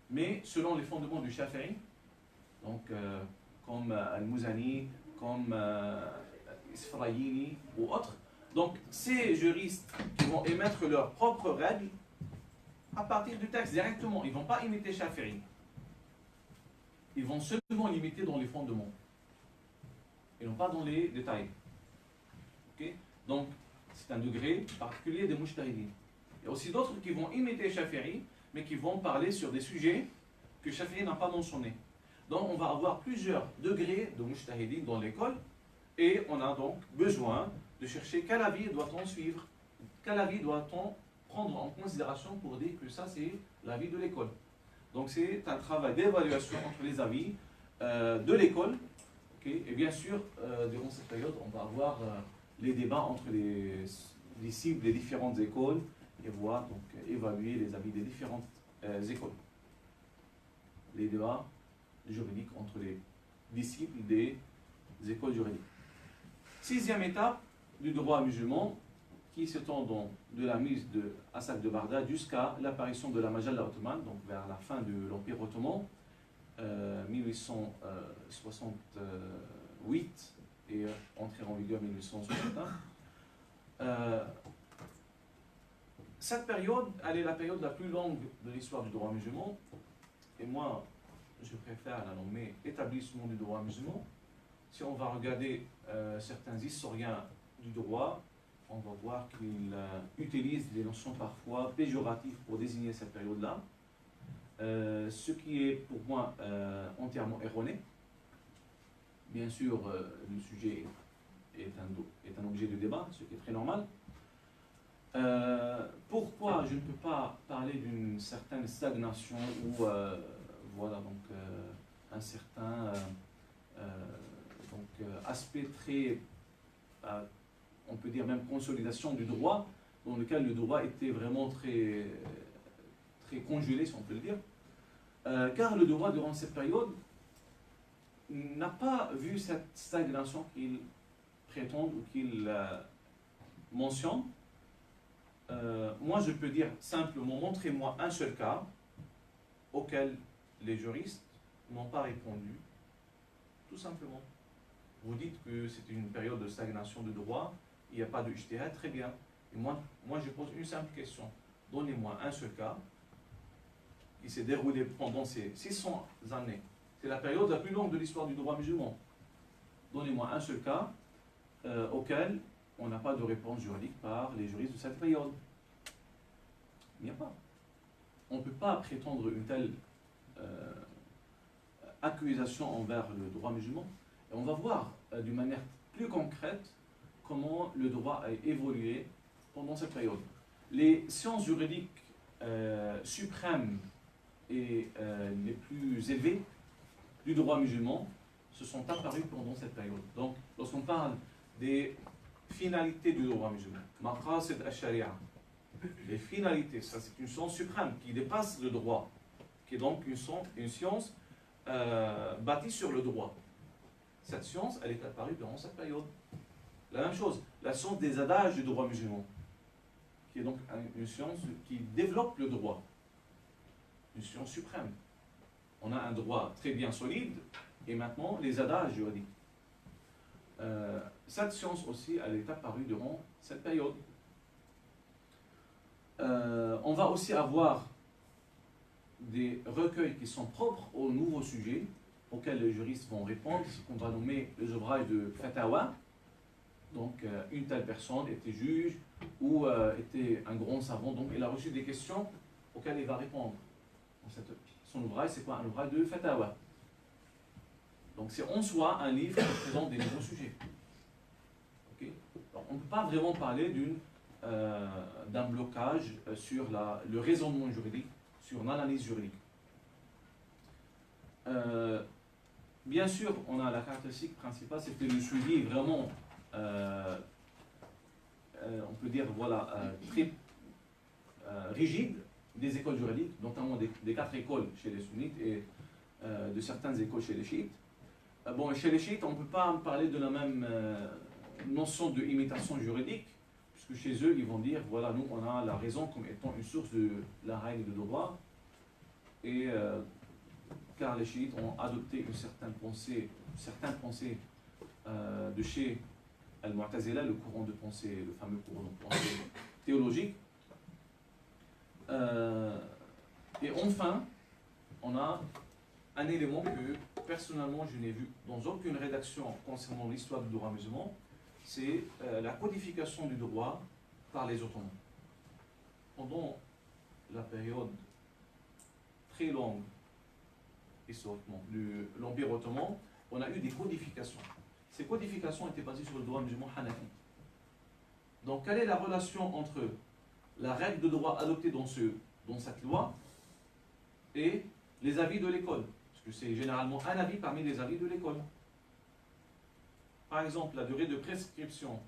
mais selon les fondements du Shafi'i, donc comme Al-Muzani, comme Isfrayini ou autres. Donc ces juristes qui vont émettre leurs propres règles à partir du texte directement, ils ne vont pas imiter Shafi'i. Ils vont seulement l'imiter dans les fondements et non pas dans les détails. Okay? Donc c'est un degré particulier des mujtahidin. Il y a aussi d'autres qui vont imiter Shafi'i, mais qui vont parler sur des sujets que Shafi'i n'a pas mentionnés. Donc on va avoir plusieurs degrés de mujtahidin dans l'école, et on a donc besoin de chercher quel avis doit-on suivre, quel avis doit-on prendre en considération pour dire que ça c'est l'avis de l'école. Donc c'est un travail d'évaluation entre les avis de l'école. Okay? Et bien sûr, durant cette période, on va avoir les débats entre les disciples des différentes écoles et voir, donc évaluer les avis des différentes écoles. Les débats juridiques entre les disciples des écoles juridiques. Sixième étape du droit musulman, qui s'étend de la mise de Assad de Bagdad jusqu'à l'apparition de la Majalla ottomane, donc vers la fin de l'Empire ottoman, 1868 et entrée en vigueur 1861. Cette période, elle est la période la plus longue de l'histoire du droit musulman, et moi, je préfère la nommer établissement du droit musulman. Si on va regarder certains historiens du droit, on va voir qu'ils utilisent des notions parfois péjoratives pour désigner cette période-là, ce qui est pour moi entièrement erroné. Bien sûr, le sujet est un objet de débat, ce qui est très normal. Pourquoi je ne peux pas parler d'une certaine stagnation ou voilà, donc, un certain aspect très, on peut dire même consolidation du droit, dans lequel le droit était vraiment très, très congelé, si on peut le dire, car le droit durant cette période n'a pas vu cette stagnation qu'il prétend ou qu'il mentionne. moi je peux dire simplement, montrez-moi un seul cas auquel les juristes n'ont pas répondu, tout simplement. Vous dites que c'est une période de stagnation de droit, il n'y a pas de ijtihad, très bien. Et moi je pose une simple question. Donnez-moi un seul cas qui s'est déroulé pendant ces 600 années. C'est la période la plus longue de l'histoire du droit musulman. Donnez-moi un seul cas auquel on n'a pas de réponse juridique par les juristes de cette période. Il n'y a pas. On ne peut pas prétendre une telle accusation envers le droit musulman. Et on va voir d'une manière plus concrète comment le droit a évolué pendant cette période. Les sciences juridiques suprêmes et les plus élevées du droit musulman se sont apparues pendant cette période. Donc, lorsqu'on parle des finalités du droit musulman, maqasid al-sharia, les finalités, ça c'est une science suprême qui dépasse le droit, qui est donc une science bâtie sur le droit. Cette science, elle est apparue durant cette période. La même chose, la science des adages du droit musulman, qui est donc une science qui développe le droit, une science suprême. On a un droit très bien solide, et maintenant les adages juridiques. Cette science aussi, elle est apparue durant cette période. On va aussi avoir des recueils qui sont propres aux nouveaux sujets auxquels les juristes vont répondre, ce qu'on va nommer les ouvrages de fatawa. Donc, une telle personne était juge ou était un grand savant, donc il a reçu des questions auxquelles il va répondre. Son ouvrage, c'est quoi? Un ouvrage de fatawa. Donc, c'est en soi un livre qui présente des nouveaux sujets. Okay? Alors, on ne peut pas vraiment parler d'un blocage sur le raisonnement juridique, sur l'analyse juridique. Bien sûr, on a la caractéristique principale, c'est que le suivi est vraiment, on peut dire, voilà, très rigide des écoles juridiques, notamment des 4 écoles chez les sunnites et de certaines écoles chez les chiites. Bon, chez les chiites, on ne peut pas parler de la même notion de imitation juridique, puisque chez eux, ils vont dire, voilà, nous, on a la raison comme étant une source de la règle de droit, et car les chiites ont adopté une certaine pensée de chez Al-Mu'tazila, le courant de pensée, le fameux courant de pensée théologique. Et enfin, on a un élément que personnellement je n'ai vu dans aucune rédaction concernant l'histoire du droit musulman, c'est la codification du droit par les Ottomans. Pendant la période très longue, historiquement, de l'Empire ottoman, on a eu des codifications. Ces codifications étaient basées sur le droit musulman hanafi. Donc, quelle est la relation entre la règle de droit adoptée dans cette loi et les avis de l'école? Parce que c'est généralement un avis parmi les avis de l'école. Par exemple, la durée de prescription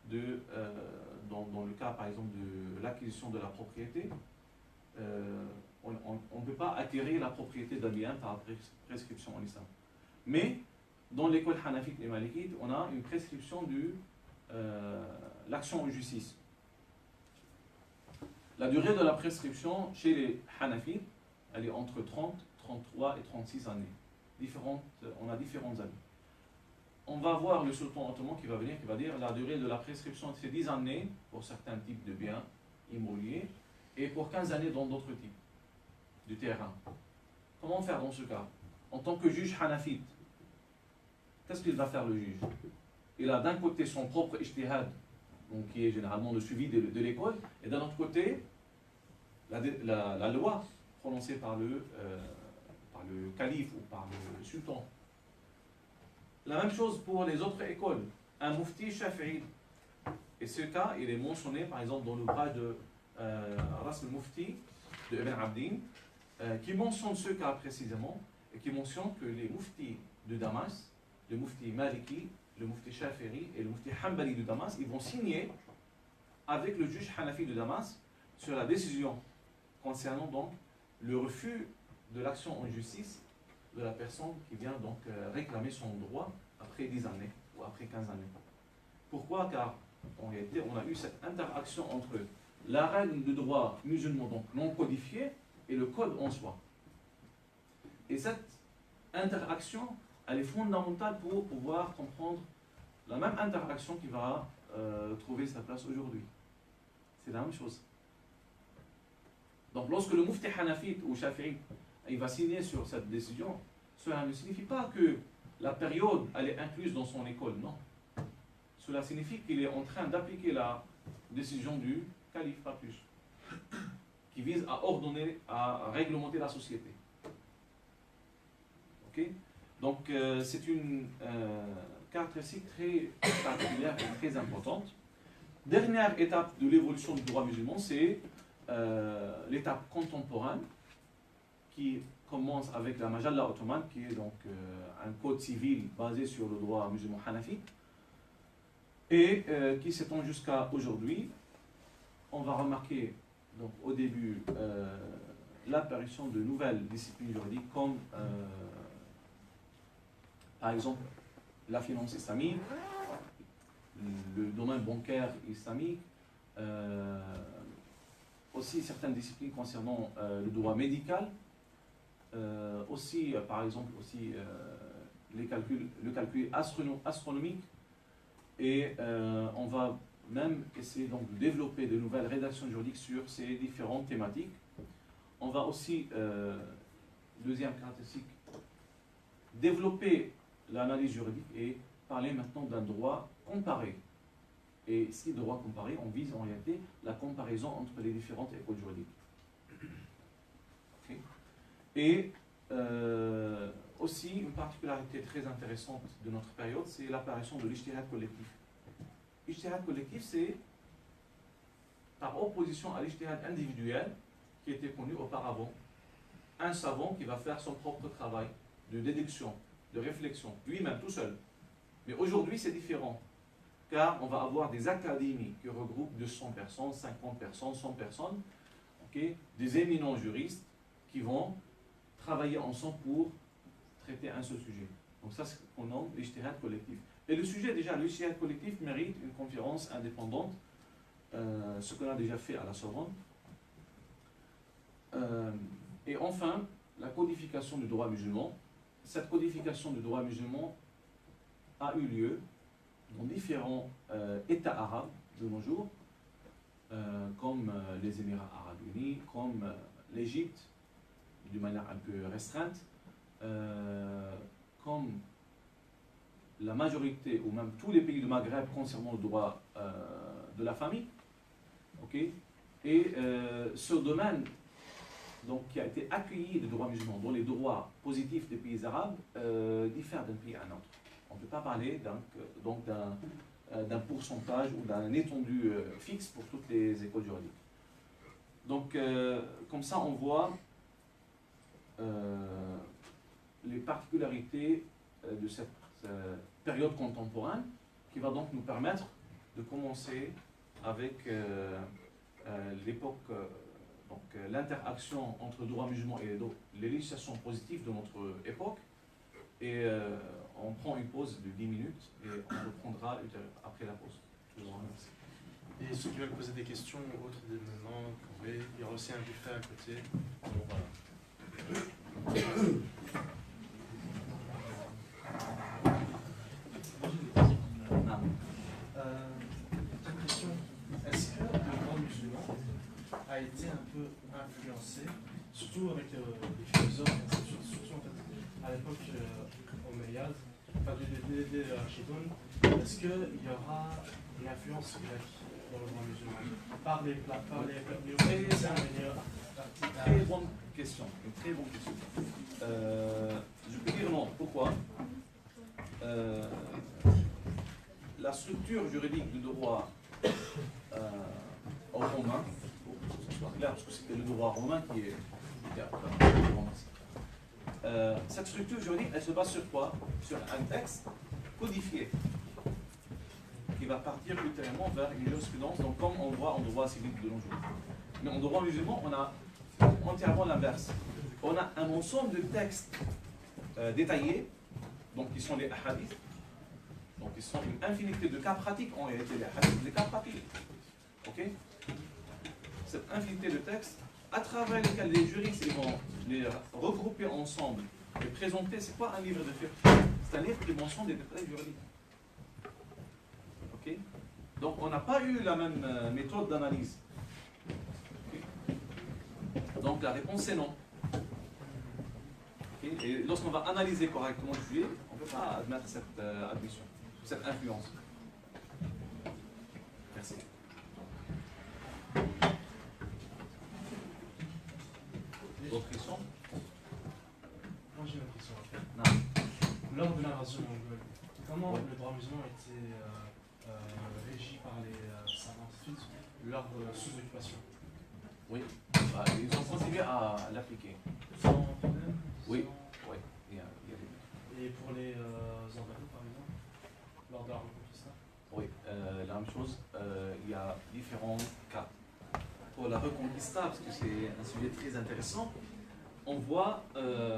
dans le cas, par exemple, de l'acquisition de la propriété, on ne peut pas acquérir la propriété d'un bien par prescription en islam. Mais, dans l'école hanafite et malikite, on a une prescription de l'action en justice. La durée de la prescription chez les hanafites, elle est entre 30, 33 et 36 années. On a différentes années. On va voir le sultan ottoman qui va venir, qui va dire la durée de la prescription, c'est 10 années pour certains types de biens immobiliers et pour 15 années dans d'autres types de terrain. Comment faire dans ce cas? En tant que juge hanafite, qu'est-ce qu'il va faire le juge? Il a d'un côté son propre ijtihad, donc qui est généralement le suivi de l'école, et d'un autre côté, la loi prononcée par le calife ou par le sultan. La même chose pour les autres écoles. Un mufti shafi'i. Et ce cas, il est mentionné par exemple dans l'ouvrage de Ras al-Mufti de Ibn Abdin, qui mentionne ce cas précisément, et qui mentionne que les muftis de Damas, le mufti Maliki, le mufti Shafi'i et le mufti Hanbali de Damas, ils vont signer avec le juge Hanafi de Damas sur la décision concernant donc le refus de l'action en justice de la personne qui vient donc réclamer son droit après 10 années ou après 15 années. Pourquoi? Car en réalité, on a eu cette interaction entre la règle de droit musulman, donc non codifiée, et le code en soi. Et cette interaction, elle est fondamentale pour pouvoir comprendre la même interaction qui va trouver sa place aujourd'hui. C'est la même chose. Donc lorsque le mufti hanafite ou shafi'ite il va signer sur cette décision, cela ne signifie pas que la période elle est incluse dans son école, non. Cela signifie qu'il est en train d'appliquer la décision du calife, pas plus, qui vise à ordonner, à réglementer la société. Ok? Donc c'est une caractéristique très particulière et très importante. Dernière étape de l'évolution du droit musulman, c'est l'étape contemporaine qui commence avec la Majalla ottomane, qui est donc un code civil basé sur le droit musulman hanafi et qui s'étend jusqu'à aujourd'hui. On va remarquer donc au début l'apparition de nouvelles disciplines juridiques comme par exemple la finance islamique, le domaine bancaire islamique, aussi certaines disciplines concernant le droit médical, aussi par exemple aussi le calcul astronomique, et on va même essayer donc de développer de nouvelles rédactions juridiques sur ces différentes thématiques. On va aussi, deuxième caractéristique, développer l'analyse juridique et parler maintenant d'un droit comparé. Et si droit comparé, on vise en réalité la comparaison entre les différentes écoles juridiques. Okay. Et aussi, une particularité très intéressante de notre période, c'est l'apparition de l'ijtihad collectif. L'ijtihad collectif, c'est par opposition à l'ijtihad individuel qui était connu auparavant. Un savant qui va faire son propre travail de déduction, de réflexion, lui-même, tout seul. Mais aujourd'hui, c'est différent, car on va avoir des académies qui regroupent 200 personnes, 50 personnes, 100 personnes, okay, des éminents juristes qui vont travailler ensemble pour traiter un seul sujet. Donc ça, c'est ce qu'on nomme l'ijtihad collectif. Et le sujet, déjà, l'ijtihad collectif mérite une conférence indépendante, ce qu'on a déjà fait à la Sorbonne. Et enfin, la codification du droit musulman. Cette codification du droit musulman a eu lieu dans différents États arabes de nos jours, comme les Émirats arabes unis, comme l'Égypte, d'une manière un peu restreinte, comme la majorité, ou même tous les pays du Maghreb concernant le droit de la famille. Okay. Et ce domaine donc, qui a été accueilli des droits musulmans, dont les droits positifs des pays arabes diffèrent d'un pays à un autre. On ne peut pas parler d'un pourcentage ou d'un étendue fixe pour toutes les écoles juridiques. Donc, comme ça, on voit les particularités de cette période contemporaine qui va donc nous permettre de commencer avec l'époque, donc l'interaction entre le droit musulman et les législations positives de notre époque. Et on prend une pause de 10 minutes et on reprendra après la pause. Je vous remercie. Et ceux qui veulent poser des questions autres des moments, vous pouvez. Il y aura aussi un buffet à côté. Bon, voilà. Une question. Est-ce que le droit musulman a été un peu influencé, surtout avec les philosophes, surtout en fait, à l'époque omeyyade, enfin des Rachidun, est-ce qu'il y aura une influence grecque dans le droit musulman par les Très bonne question, une très bonne question. Je peux dire non. Pourquoi? La structure juridique du droit romain, pour que ce soit clair, parce que c'était le droit romain qui est cette structure juridique, elle se base sur quoi? Sur un texte codifié qui va partir ultérieurement vers une jurisprudence, donc comme on voit en droit civil de nos jours. Mais en droit musulman, on a entièrement l'inverse. On a un ensemble de textes détaillés, donc qui sont les hadiths, Donc ils sont une infinité de cas pratiques en réalité, les hadiths, des cas pratiques. Ok? Cette infinité de textes, à travers lesquels les juristes ils vont les regrouper ensemble et présenter, c'est pas un livre de fiqh, c'est un livre qui mentionne des détails juridiques. Ok? Donc on n'a pas eu la même méthode d'analyse. Okay? Donc la réponse est non. Okay? Et lorsqu'on va analyser correctement le sujet, on ne peut pas admettre cette admission, cette influence. Merci. D'autres questions? Moi j'ai une question à faire. Non. Lors de l'invasion mongole, comment Oui. le droit musulman a été régi par les savants suite lors sous occupation? Oui. Bah, ils ont continué à l'appliquer. Sans problème? Oui. Sans- Oui. Il y a des... Et pour les Andalous par exemple, lors de la Reconquista? Oui, la même chose. Il y a différents cas. Pour la Reconquista, parce que c'est un sujet très intéressant, on voit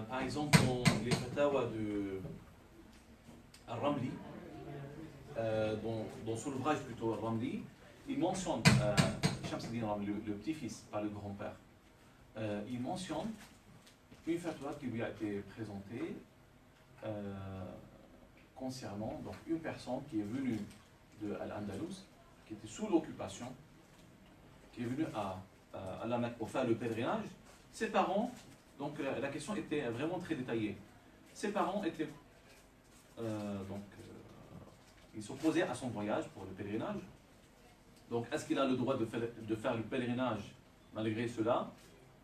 par exemple dans les fatawas de Al-Ramli, dans son ouvrage plutôt Al-Ramli, il mentionne, Shams ad-Din Ramli, le petit-fils, pas le grand-père, il mentionne une fatwa qui lui a été présentée concernant donc, une personne qui est venue de Al-Andalus, qui était sous l'occupation, qui est venue à la Mecque pour faire le pèlerinage. Ses parents, donc la question était vraiment très détaillée. Ses parents étaient ils s'opposaient à son voyage pour le pèlerinage. Donc est-ce qu'il a le droit de faire le pèlerinage malgré cela?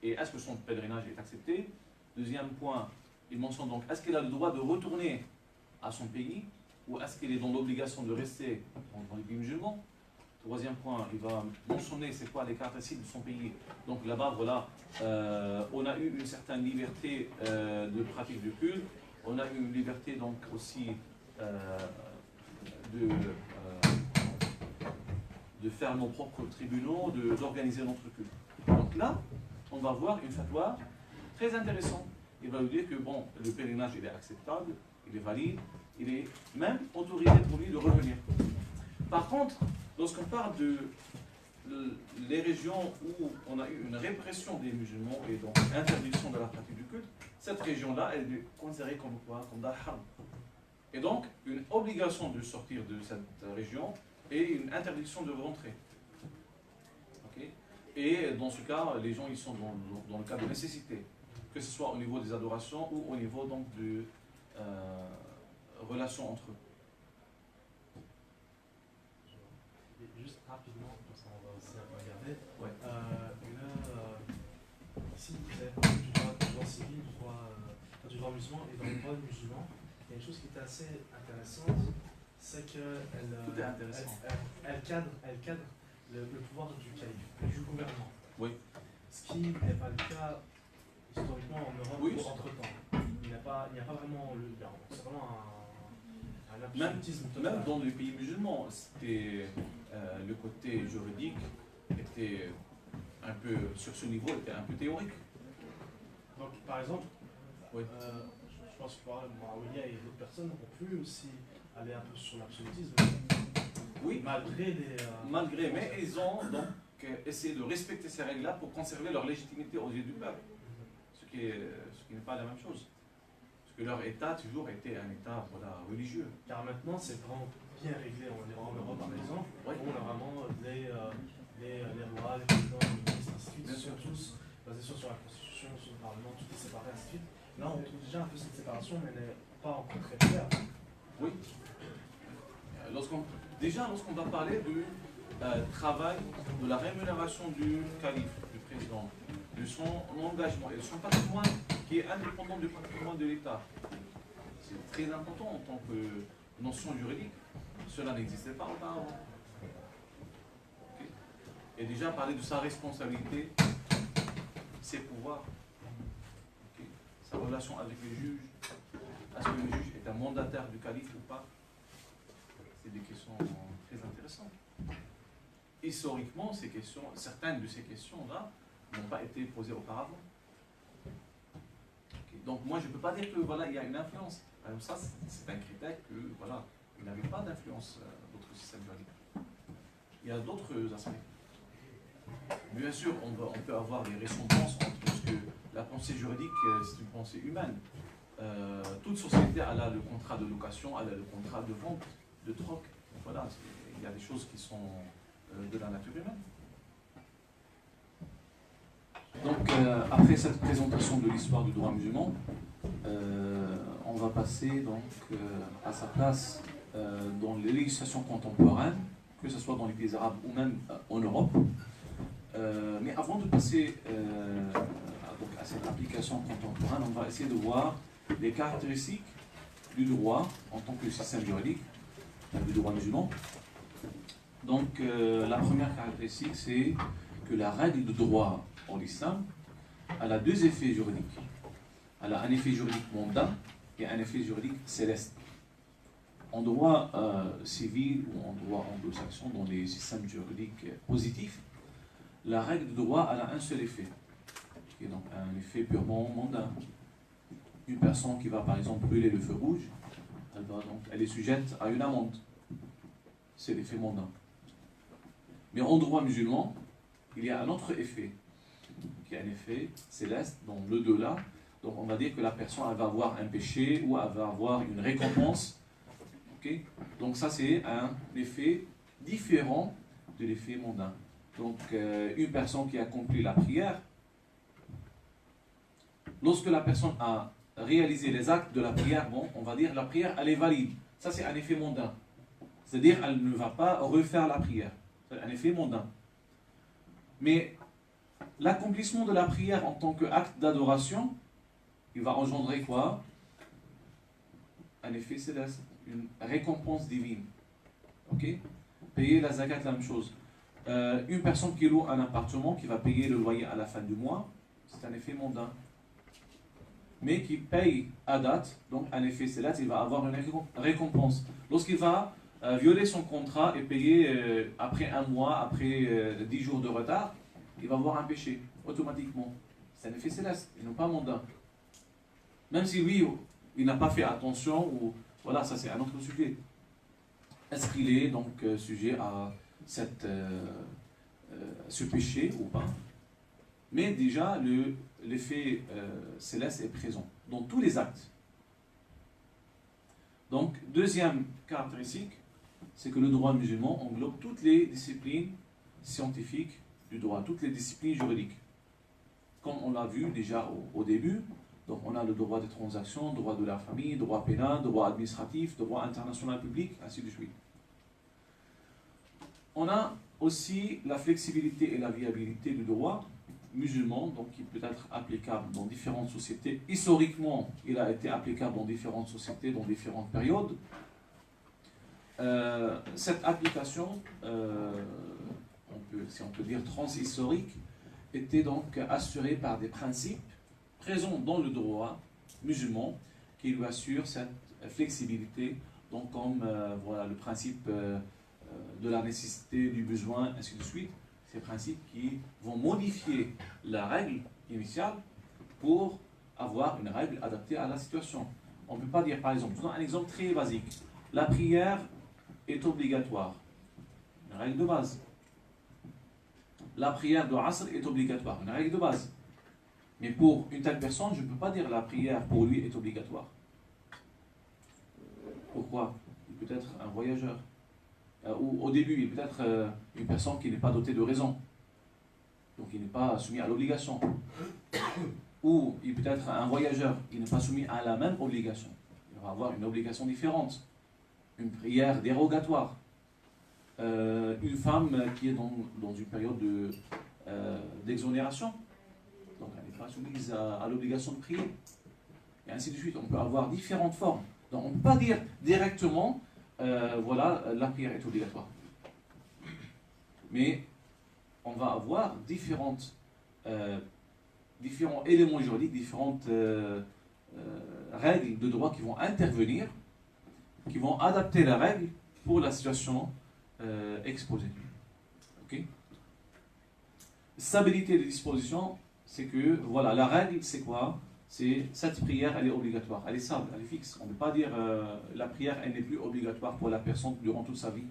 Et est-ce que son pèlerinage est accepté? Deuxième point, il mentionne donc est-ce qu'il a le droit de retourner à son pays ou est-ce qu'il est dans l'obligation de rester dans les pays musulmans? Troisième point, il va mentionner c'est quoi les caractéristiques de son pays. Donc là-bas, voilà, on a eu une certaine liberté de pratique du culte, on a eu une liberté donc aussi de faire nos propres tribunaux, d'organiser notre culte. Donc là, on va voir une fatwa très intéressante. Il va nous dire que bon, le pèlerinage il est acceptable, il est valide, il est même autorisé pour lui de revenir. Par contre, lorsqu'on parle de les régions où on a eu une répression des musulmans et donc interdiction de la pratique du culte, cette région-là, elle est considérée comme quoi? Comme Dar-Haram. Et donc, une obligation de sortir de cette région et une interdiction de rentrer. Okay? Et dans ce cas, les gens ils sont dans le cas de nécessité, que ce soit au niveau des adorations ou au niveau donc de relations entre eux. Juste rapidement, parce qu'on va aussi un peu regarder. Ouais. Ici, vous avez parlé du droit civil, du droit musulman, et dans le droit musulman, il y a une chose qui est assez intéressante, c'est qu'elle Tout est intéressant. elle cadre le pouvoir du calife, du gouvernement. Oui. Ce qui n'est pas le cas historiquement en Europe Oui. entre-temps. Il n'y a pas vraiment c'est vraiment un absolutisme total. Même dans les pays musulmans, c'était le côté juridique était un peu sur ce niveau, était un peu théorique. Donc, par exemple, Oui. je pense que Mouawiya et d'autres personnes ont pu aussi aller un peu sur l'absolutisme. Oui. Malgré Mais ils ont donc essayé de respecter ces règles-là pour conserver leur légitimité aux yeux du peuple, ce qui n'est pas la même chose. Parce que leur État toujours été un État religieux. Car maintenant, c'est vraiment bien réglé. En Europe, par exemple, Oui. on a vraiment les rois, les présidents, les ministres, ainsi de suite, sont tous basés sur la Constitution, sur le Parlement, tout est séparé, ainsi de suite. Là, on trouve déjà un peu cette séparation, mais elle n'est pas encore très claire. Oui. Déjà, lorsqu'on va parler du travail, de la rémunération du calife, du président, de son engagement et de son patrimoine qui est indépendant du patrimoine de l'État, c'est très important en tant que notion juridique. Cela n'existait pas auparavant. Okay. Et déjà parler de sa responsabilité, ses pouvoirs, okay. Sa relation avec les juges. Est-ce que le juge est un mandataire du calife ou pas? C'est des questions très intéressantes. Historiquement, certaines de ces questions-là n'ont pas été posées auparavant. Okay. Donc moi, je ne peux pas dire que voilà, il y a une influence. Ça, c'est un critère que voilà, il n'avait pas d'influence d'autres systèmes juridiques. Il y a d'autres aspects. Bien sûr, on peut avoir des ressemblances parce que la pensée juridique, c'est une pensée humaine. Toute société elle a le contrat de location, elle a le contrat de vente, de troc. Voilà, il y a des choses qui sont de la nature humaine. Donc, après cette présentation de l'histoire du droit musulman, on va passer donc à sa place dans les législations contemporaines, que ce soit dans les pays arabes ou même en Europe. Mais avant de passer donc à cette application contemporaine, on va essayer de voir les caractéristiques du droit en tant que système juridique, du droit musulman. Donc, la première caractéristique, c'est que la règle de droit en islam, elle a deux effets juridiques. Elle a un effet juridique mondain et un effet juridique céleste. En droit civil ou en droit anglo-saxon, dans les systèmes juridiques positifs, la règle de droit elle a un seul effet, qui est donc un effet purement mondain. Une personne qui va par exemple brûler le feu rouge, elle est sujette à une amende. C'est l'effet mondain. Mais en droit musulman, il y a un autre effet, qui est un effet céleste, dans l'au-delà. Donc on va dire que la personne elle va avoir un péché ou elle va avoir une récompense. Okay? Donc ça c'est un effet différent de l'effet mondain. Donc une personne qui accomplit la prière, lorsque la personne a réalisé les actes de la prière, bon, on va dire la prière elle est valide. Ça c'est un effet mondain. C'est-à-dire elle ne va pas refaire la prière. C'est un effet mondain. Mais l'accomplissement de la prière en tant qu'acte d'adoration, il va engendrer quoi? Un effet céleste, une récompense divine. Ok? Payer la zakat, la même chose. Une personne qui loue un appartement, qui va payer le loyer à la fin du mois, c'est un effet mondain. Mais qui paye à date, donc un effet céleste, il va avoir une récompense. Lorsqu'il va violer son contrat et payer après un mois, après 10 jours de retard, il va avoir un péché, automatiquement. C'est un effet céleste, et non pas mondain. Même si lui, il n'a pas fait attention, ou voilà, ça c'est un autre sujet. Est-ce qu'il est donc sujet à ce péché ou pas? Mais déjà, l'effet céleste est présent dans tous les actes. Donc, deuxième caractéristique, c'est que le droit musulman englobe toutes les disciplines scientifiques du droit, toutes les disciplines juridiques. Comme on l'a vu déjà au début, donc on a le droit des transactions, droit de la famille, droit pénal, droit administratif, droit international public, ainsi de suite. On a aussi la flexibilité et la viabilité du droit musulman, donc qui peut être applicable dans différentes sociétés. Historiquement, il a été applicable dans différentes sociétés, dans différentes périodes. Cette application, si on peut dire transhistorique, était donc assurée par des principes présents dans le droit musulman qui lui assurent cette flexibilité, donc comme voilà, le principe de la nécessité, du besoin, ainsi de suite. Ces principes qui vont modifier la règle initiale pour avoir une règle adaptée à la situation. On ne peut pas dire, par exemple, je donne un exemple très basique. La prière est obligatoire. Une règle de base. La prière de Asr est obligatoire. Une règle de base. Mais pour une telle personne, je ne peux pas dire la prière pour lui est obligatoire. Pourquoi? Il peut être un voyageur. Au début, il peut être une personne qui n'est pas dotée de raison. Donc il n'est pas soumis à l'obligation. Ou il peut être un voyageur qui n'est pas soumis à la même obligation. Il va avoir une obligation différente. Une prière dérogatoire. Une femme qui est dans une période d'exonération. Donc elle n'est pas soumise à l'obligation de prier. Et ainsi de suite. On peut avoir différentes formes. Donc on ne peut pas dire directement voilà, la prière est obligatoire. Mais on va avoir différents éléments juridiques, différentes règles de droit qui vont intervenir, qui vont adapter la règle pour la situation exposée. Okay? Stabilité des dispositions, c'est que voilà, la règle, c'est quoi? c'est cette prière, elle est obligatoire, elle est stable, elle est fixe. On ne peut pas dire la prière, elle n'est plus obligatoire pour la personne durant toute sa vie,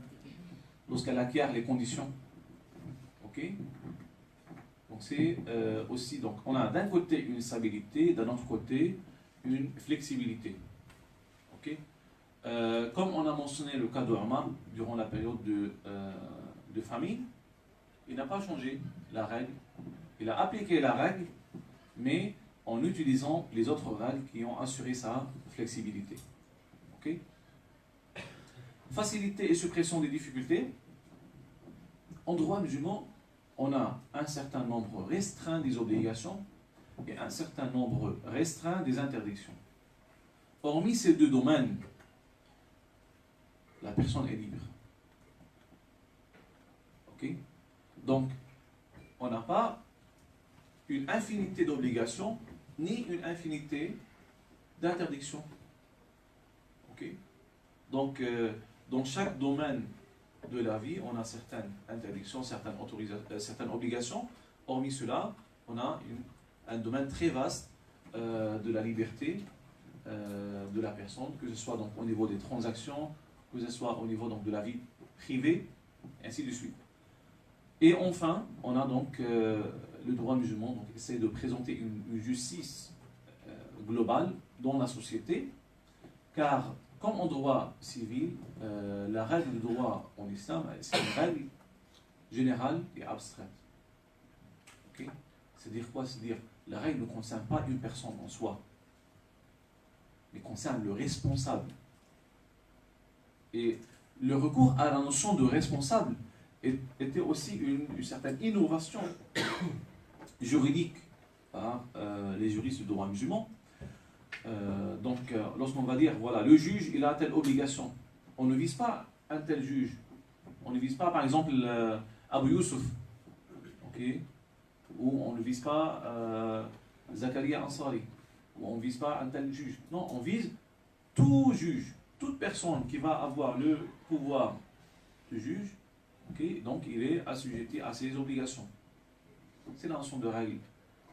lorsqu'elle acquiert les conditions. Ok? Donc c'est aussi, donc on a d'un côté une stabilité, d'un autre côté une flexibilité. Ok? Comme on a mentionné le cas de Omar durant la période de famine, il n'a pas changé la règle, il a appliqué la règle, mais en utilisant les autres règles qui ont assuré sa flexibilité. Ok? Facilité et suppression des difficultés. En droit musulman, on a un certain nombre restreint des obligations et un certain nombre restreint des interdictions. Hormis ces deux domaines, la personne est libre. Ok? Donc, on n'a pas une infinité d'obligations ni une infinité d'interdictions. Ok? Donc, dans chaque domaine de la vie, on a certaines interdictions, certaines obligations. Hormis cela, on a un domaine très vaste de la liberté de la personne, que ce soit donc au niveau des transactions, que ce soit au niveau donc de la vie privée, et ainsi de suite. Et enfin, on a donc le droit musulman donc, essaie de présenter une justice globale dans la société, car comme en droit civil, la règle de droit en islam, c'est une règle générale et abstraite. Okay? C'est-à-dire quoi? C'est-à-dire la règle ne concerne pas une personne en soi, mais concerne le responsable. Et le recours à la notion de responsable était aussi une certaine innovation juridique par les juristes du droit musulman. Lorsqu'on va dire, voilà, le juge, il a telle obligation, on ne vise pas un tel juge. On ne vise pas, par exemple, Abu Youssouf, okay? Ou on ne vise pas Zakaria Ansari, ou on ne vise pas un tel juge. Non, on vise tout juge, toute personne qui va avoir le pouvoir de juge, okay? Donc il est assujetti à ses obligations. C'est la notion de règle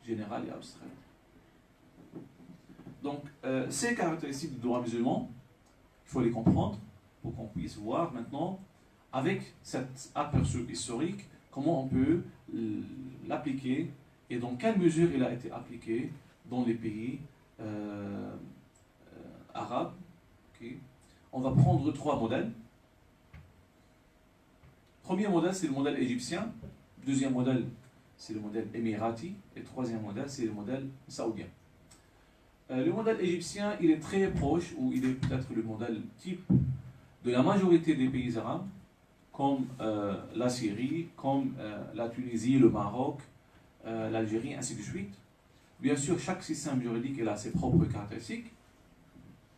générale et abstraite. Donc, ces caractéristiques du droit musulman, il faut les comprendre pour qu'on puisse voir maintenant, avec cet aperçu historique, comment on peut l'appliquer et dans quelle mesure il a été appliqué dans les pays arabes. Okay. On va prendre 3 modèles. Premier modèle, c'est le modèle égyptien. Deuxième modèle, c'est le modèle émirati. Et troisième modèle, c'est le modèle saoudien. Le modèle égyptien, il est très proche, ou il est peut-être le modèle type de la majorité des pays arabes, comme la Syrie, comme la Tunisie, le Maroc, l'Algérie, ainsi de suite. Bien sûr, chaque système juridique il a ses propres caractéristiques,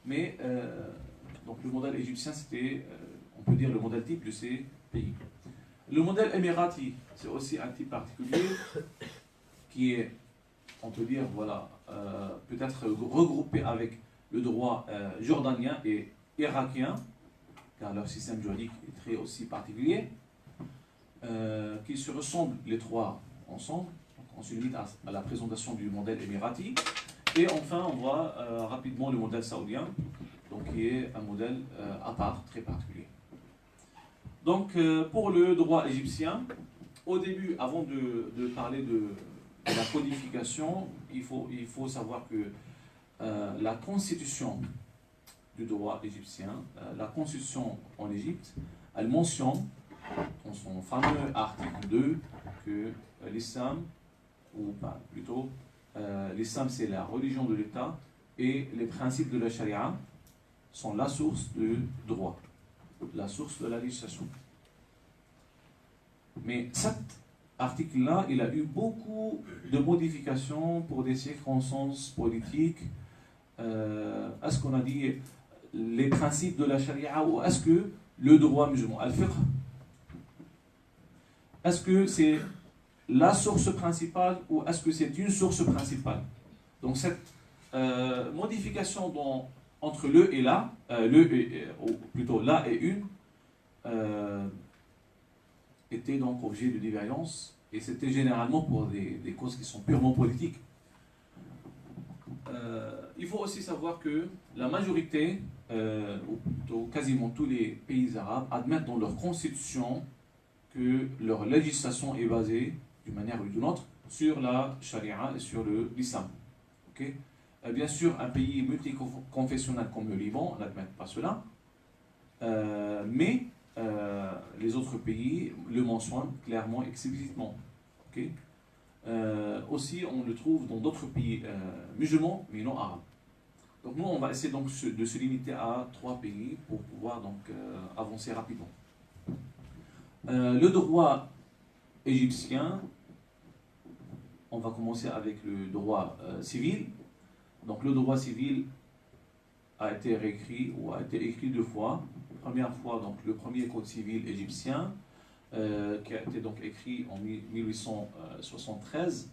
mais donc le modèle égyptien, c'était, on peut dire, le modèle type de ces pays. Le modèle émirati, c'est aussi un type particulier qui est, on peut dire, voilà, peut-être regroupé avec le droit jordanien et irakien, car leur système juridique est très aussi particulier, qui se ressemblent les trois ensemble. Donc, on se limite à la présentation du modèle émirati. Et enfin, on voit rapidement le modèle saoudien, donc, qui est un modèle à part, très particulier. Donc, pour le droit égyptien, au début, avant de parler de la codification, il faut savoir que la constitution du droit égyptien, la constitution en Égypte, elle mentionne dans son fameux article 2 que l'islam, ou pas, plutôt, l'islam c'est la religion de l'État et les principes de la charia sont la source du droit, la source de la législation. Mais cet article-là, il a eu beaucoup de modifications pour des circonstances politiques. Est-ce qu'on a dit les principes de la charia ou est-ce que le droit musulman, al-fiqh, est-ce que c'est la source principale ou est-ce que c'est une source principale? Donc cette modification entre le et la, ou plutôt la et une, était donc objet de divergence et c'était généralement pour des causes qui sont purement politiques. il faut aussi savoir que la majorité, ou plutôt quasiment tous les pays arabes, admettent dans leur constitution que leur législation est basée, d'une manière ou d'une autre, sur la charia et sur l'islam. Okay? Bien sûr, un pays multiconfessionnel comme le Liban n'admet pas cela, mais les autres pays le mentionnent clairement, explicitement. Okay? Aussi, on le trouve dans d'autres pays musulmans, mais non arabes. Donc nous, on va essayer donc de se limiter à 3 pays pour pouvoir donc avancer rapidement. Le droit égyptien, on va commencer avec le droit civil. Donc le droit civil a été réécrit ou a été écrit 2 fois. Première fois, donc le premier code civil égyptien, qui a été donc écrit en 1873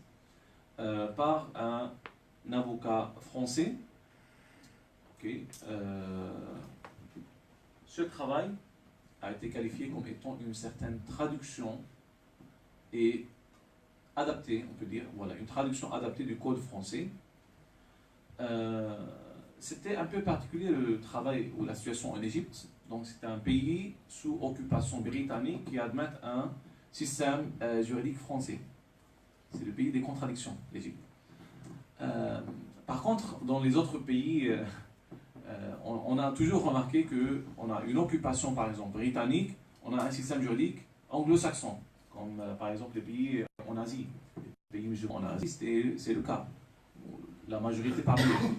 par un avocat français. Okay. Ce travail a été qualifié comme étant une certaine traduction et adaptée, on peut dire, voilà, une traduction adaptée du code français. C'était un peu particulier le travail ou la situation en Égypte. Donc c'est un pays sous occupation britannique qui admet un système juridique français. C'est le pays des contradictions, l'Égypte. Par contre, dans les autres pays, on a toujours remarqué qu'on a une occupation, par exemple, britannique, on a un système juridique anglo-saxon, comme par exemple les pays en Asie. Les pays musulmans en Asie, c'est le cas. La majorité parmi eux.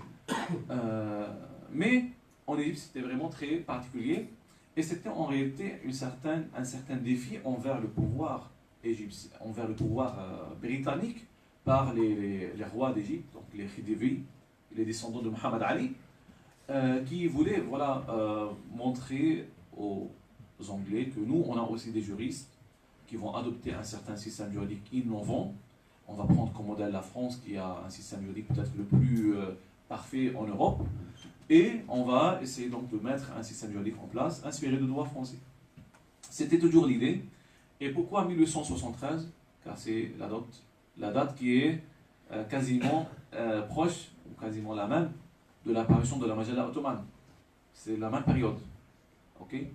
Mais en Égypte, c'était vraiment très particulier. Et c'était en réalité un certain défi envers le pouvoir égyptien, envers le pouvoir britannique par les rois d'Égypte, donc les Khedivi, les descendants de Muhammad Ali, qui voulaient voilà, montrer aux Anglais que nous, on a aussi des juristes qui vont adopter un certain système juridique innovant. On va prendre comme modèle la France qui a un système juridique peut-être le plus parfait en Europe. Et on va essayer donc de mettre un système juridique en place, inspiré du droit français. C'était toujours l'idée. Et pourquoi 1873? Car c'est la date qui est quasiment proche, ou quasiment la même, de l'apparition de la Majalla ottomane. C'est la même période. Okay?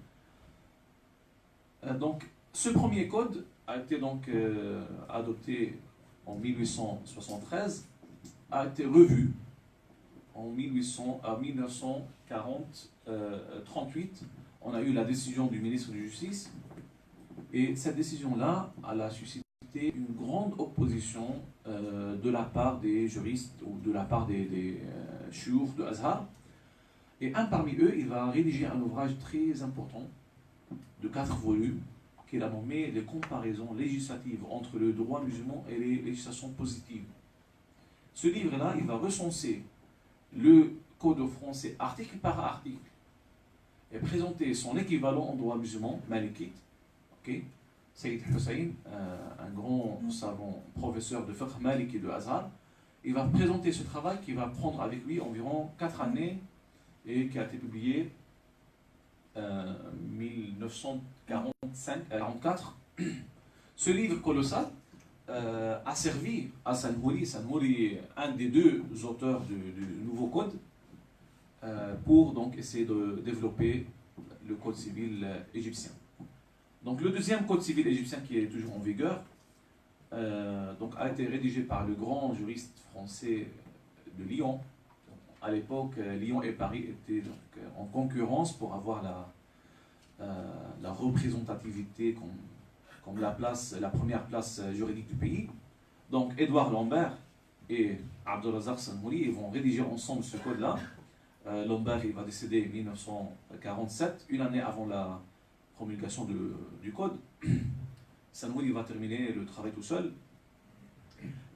Donc, ce premier code a été donc adopté en 1873, a été revu en 1938. On a eu la décision du ministre de Justice, et cette décision-là, elle a suscité une grande opposition de la part des juristes ou de la part des chouurs de Azhar. Et un parmi eux, il va rédiger un ouvrage très important de 4 volumes qu'il a nommé Les comparaisons législatives entre le droit musulman et les législations positives. Ce livre-là, il va recenser le code français article par article et présenter son équivalent en droit musulman, malikite. Okay. Sayyid Hussein, un grand savant, professeur de fiqh maliki de Azhar, il va présenter ce travail qui va prendre avec lui environ 4 années et qui a été publié en 1944. Ce livre colossal a servi à Sanhouri, un des 2 auteurs du nouveau code, pour donc essayer de développer le code civil égyptien. Donc le deuxième code civil égyptien qui est toujours en vigueur donc, a été rédigé par le grand juriste français de Lyon. À l'époque, Lyon et Paris étaient donc en concurrence pour avoir la représentativité comme la première place juridique du pays. Donc Édouard Lambert et Abdelrazak Sanhouri, ils vont rédiger ensemble ce code-là. Lambert, il va décéder en 1947, une année avant la promulgation du code. Sanhouri va terminer le travail tout seul.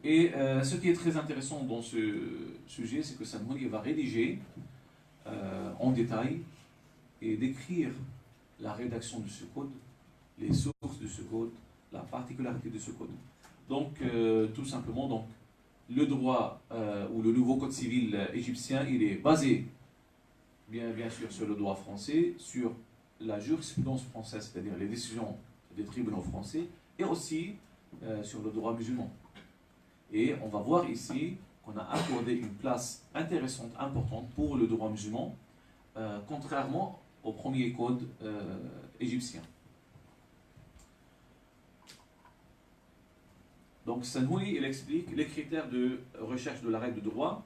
Et ce qui est très intéressant dans ce sujet, c'est que Sanhouri va rédiger en détail et décrire la rédaction de ce code, les sources de ce code, la particularité de ce code. Donc, tout simplement, donc, le droit ou le nouveau code civil égyptien, il est basé bien sûr sur le droit français, sur la jurisprudence française, c'est-à-dire les décisions des tribunaux français, et aussi sur le droit musulman. Et on va voir ici qu'on a accordé une place intéressante, importante pour le droit musulman, contrairement au premier code égyptien. Donc Sanhouri, il explique les critères de recherche de la règle de droit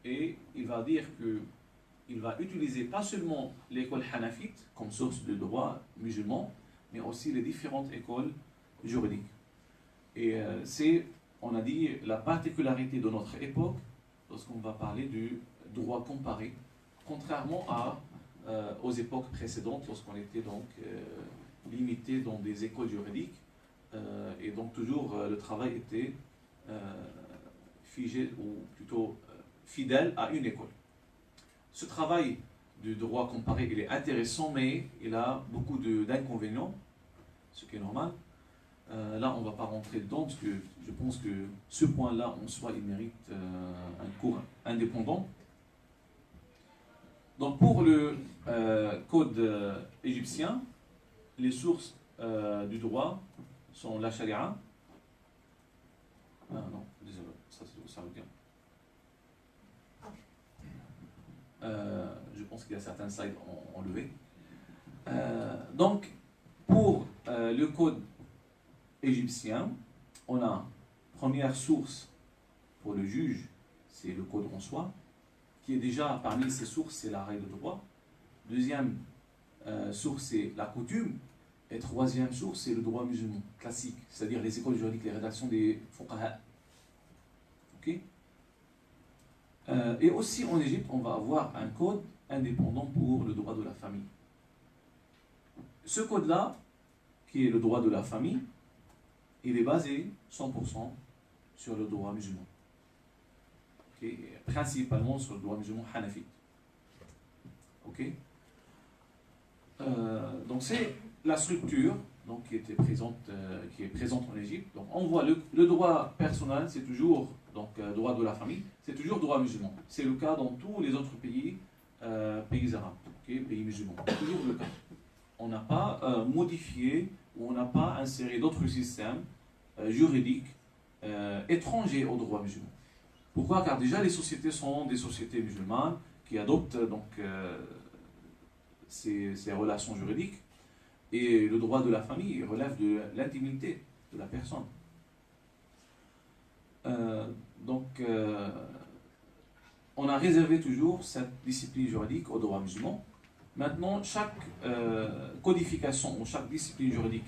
et il va dire qu'il va utiliser pas seulement l'école hanafite comme source de droit musulman, mais aussi les différentes écoles juridiques. Et c'est, on a dit, la particularité de notre époque lorsqu'on va parler du droit comparé, contrairement aux époques précédentes lorsqu'on était donc limité dans des écoles juridiques. Et donc toujours le travail était figé ou plutôt fidèle à une école. Ce travail du droit comparé, il est intéressant, mais il a beaucoup d'inconvénients, ce qui est normal. Là, on ne va pas rentrer dedans, parce que je pense que ce point-là, en soi, il mérite un cours indépendant. Donc pour le code égyptien, les sources du droit sont la charia. Ah non, désolé, ça revient. Je pense qu'il y a certains slides enlevés. Donc, pour le code égyptien, on a première source pour le juge, c'est le code en soi, qui est déjà parmi ces sources, c'est la règle de droit. Deuxième source, c'est la coutume. Et troisième source, c'est le droit musulman classique, c'est-à-dire les écoles juridiques, les rédactions des fuqaha. Ok? Et aussi en Égypte, on va avoir un code indépendant pour le droit de la famille. Ce code-là, qui est le droit de la famille, il est basé 100% sur le droit musulman. Okay? Principalement sur le droit musulman hanafite. Ok? Donc c'est la structure donc, qui est présente en Égypte. Donc on voit le droit personnel, c'est toujours droit de la famille, c'est toujours droit musulman. C'est le cas dans tous les autres pays arabes, okay, pays musulmans. C'est toujours le cas. On n'a pas modifié ou on n'a pas inséré d'autres systèmes juridiques étrangers au droit musulman. Pourquoi? Car déjà les sociétés sont des sociétés musulmanes qui adoptent ces relations juridiques. Et le droit de la famille relève de l'intimité de la personne. On a réservé toujours cette discipline juridique au droit musulman. Maintenant, chaque codification ou chaque discipline juridique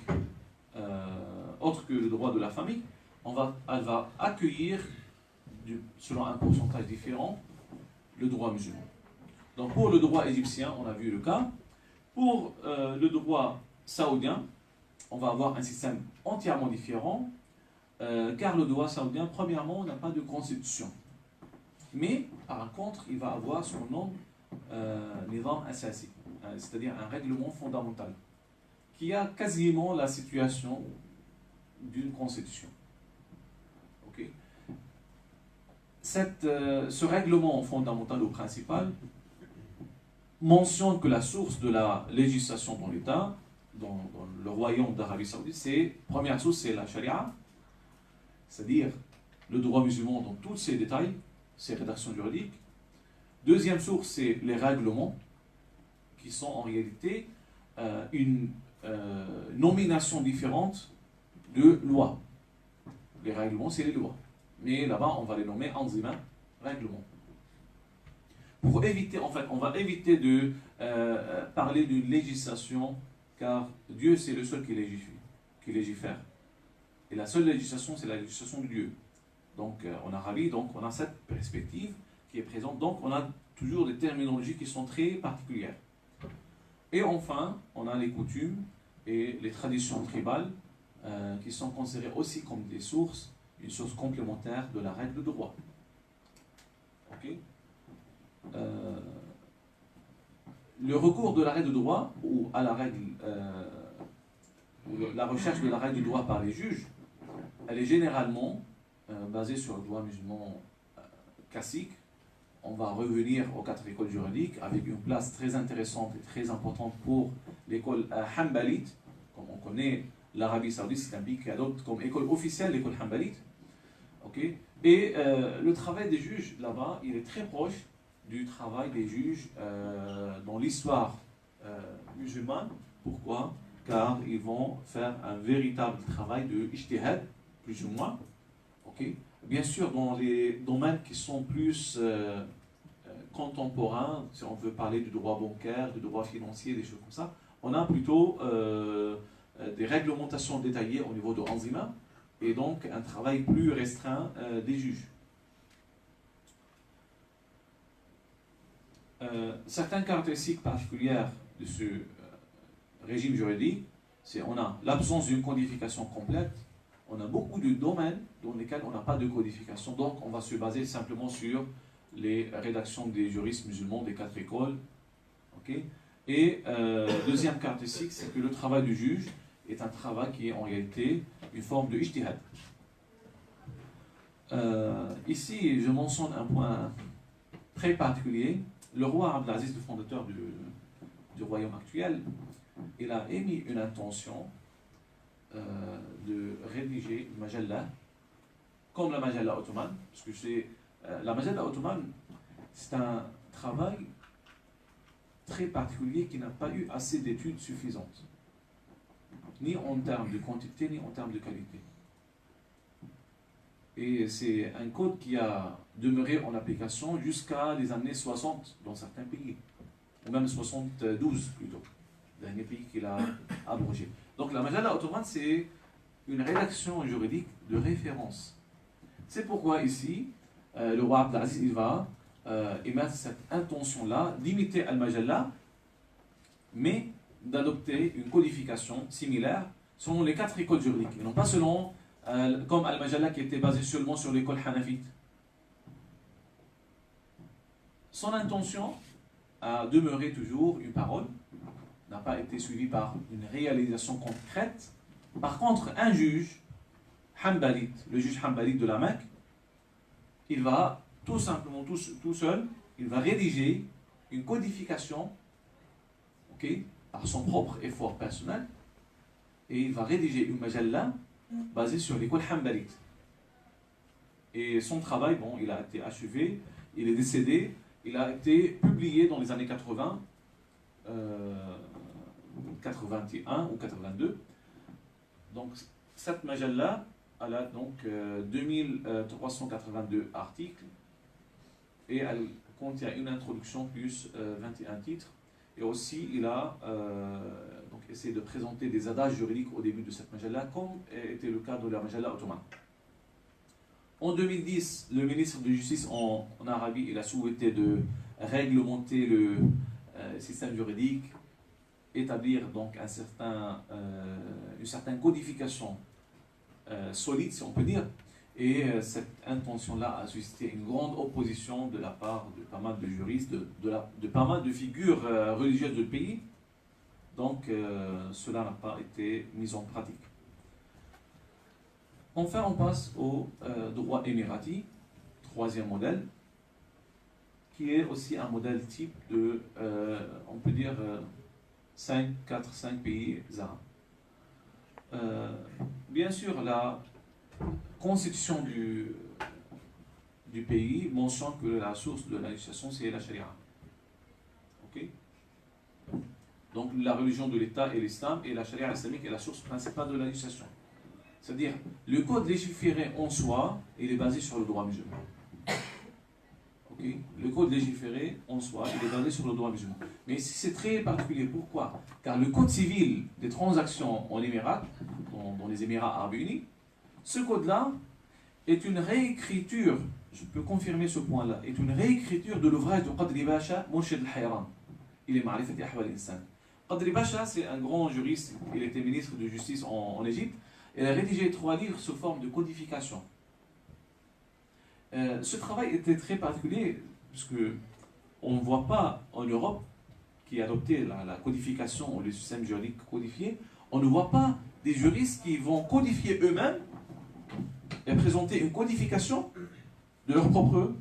autre que le droit de la famille, elle va accueillir, selon un pourcentage différent, le droit musulman. Donc pour le droit égyptien, on a vu le cas. Pour le droit saoudien, on va avoir un système entièrement différent, car le droit saoudien, premièrement, n'a pas de constitution. Mais, par contre, il va avoir ce qu'on nomme nizam asasi, c'est-à-dire un règlement fondamental, qui a quasiment la situation d'une constitution. Okay. Ce règlement fondamental ou principal mentionne que la source de la législation dans l'État, dans le royaume d'Arabie Saoudite, première source, c'est la charia, c'est-à-dire le droit musulman dans tous ses détails, ses rédactions juridiques. Deuxième source, c'est les règlements, qui sont en réalité une nomination différente de lois. Les règlements, c'est les lois. Mais là-bas, on va les nommer anzima, règlements. Pour éviter, en fait, on va éviter de parler d'une législation, car Dieu, c'est le seul qui légifère. Et la seule législation, c'est la législation de Dieu. Donc, en Arabie, donc, on a cette perspective qui est présente. Donc, on a toujours des terminologies qui sont très particulières. Et enfin, on a les coutumes et les traditions tribales qui sont considérées aussi comme des sources, une source complémentaire de la règle de droit. Ok? Le recours de la règle de droit ou à la règle, la recherche de la règle de droit par les juges, elle est généralement basée sur le droit musulman classique. On va revenir aux 4 écoles juridiques avec une place très intéressante et très importante pour l'école hanbalite. Comme on connaît, l'Arabie Saoudite, c'est un pays qui adopte comme école officielle l'école hanbalite. Ok. Et le travail des juges là-bas, il est très proche du travail des juges dans l'histoire musulmane. Pourquoi? Car ils vont faire un véritable travail de ijtihad, plus ou moins. Okay. Bien sûr, dans les domaines qui sont plus contemporains, si on veut parler du droit bancaire, du droit financier, des choses comme ça, on a plutôt des réglementations détaillées au niveau de Anzima et donc un travail plus restreint des juges. Certaines caractéristiques particulières de ce régime juridique, c'est on a l'absence d'une codification complète, on a beaucoup de domaines dans lesquels on n'a pas de codification, donc on va se baser simplement sur les rédactions des juristes musulmans des 4 écoles. Okay. Et deuxième caractéristique, c'est que le travail du juge est un travail qui est en réalité une forme de ijtihad. Ici, je mentionne un point très particulier. Le roi Abdelaziz, le fondateur du royaume actuel, il a émis une intention de rédiger une majalla comme la majalla ottomane, parce que c'est la majalla ottomane, c'est un travail très particulier qui n'a pas eu assez d'études suffisantes, ni en termes de quantité, ni en termes de qualité. Et c'est un code qui a demeuré en application jusqu'à les années 60 dans certains pays, ou même 72 plutôt, dernier pays qu'il a abrogé. Donc la majalla ottomane, c'est une rédaction juridique de référence. C'est pourquoi ici, le roi Abdelaziz, il va émettre cette intention-là d'imiter Al-Majalla, mais d'adopter une codification similaire selon les 4 écoles juridiques, et non pas selon, comme Al-Majalla qui était basé seulement sur l'école hanafite. Son intention a demeuré toujours une parole, n'a pas été suivie par une réalisation concrète. Par contre, un juge hanbalite, le juge hanbalite de la Mecque, il va tout simplement, tout seul, il va rédiger une codification, okay, par son propre effort personnel, et il va rédiger une majalla basée sur l'école hanbalite. Et son travail, bon, il a été achevé, il est décédé, il a été publié dans les années 80, 81 ou 82. Donc, cette majalla, elle a donc 2382 articles et elle contient une introduction plus 21 titres. Et aussi, il a donc essayé de présenter des adages juridiques au début de cette majalla, comme était le cas de la majalla ottomane. En 2010, le ministre de Justice en Arabie, il a souhaité de réglementer le système juridique, établir donc une certaine codification solide, si on peut dire. Et cette intention-là a suscité une grande opposition de la part de pas mal de juristes, de pas mal de figures religieuses du pays. Donc cela n'a pas été mis en pratique. Enfin, on passe au droit émirati, troisième modèle, qui est aussi un modèle type de, on peut dire, 5 pays arabes. Bien sûr, la constitution du pays mentionne que la source de la législation, c'est la charia. Okay? Donc la religion de l'État est l'islam, et la charia islamique est la source principale de la législation. C'est-à-dire, le code légiféré en soi, il est basé sur le droit musulman. Okay? Le code légiféré en soi, il est basé sur le droit musulman. Mais ici, c'est très particulier. Pourquoi? Car le code civil des transactions en Émirats, dans les Émirats arabes unis, ce code-là est une réécriture, je peux confirmer ce point-là, est une réécriture de l'ouvrage de Qadri Basha, Murshid al-Hayran. Il est Ma'rifati Ahwal al-Insan. Qadri Basha, c'est un grand juriste, il était ministre de justice en Égypte. Il a rédigé 3 livres sous forme de codification. Ce travail était très particulier, puisque on ne voit pas en Europe, qui a adopté la codification ou le système juridique codifié, on ne voit pas des juristes qui vont codifier eux-mêmes et présenter une codification de leur propre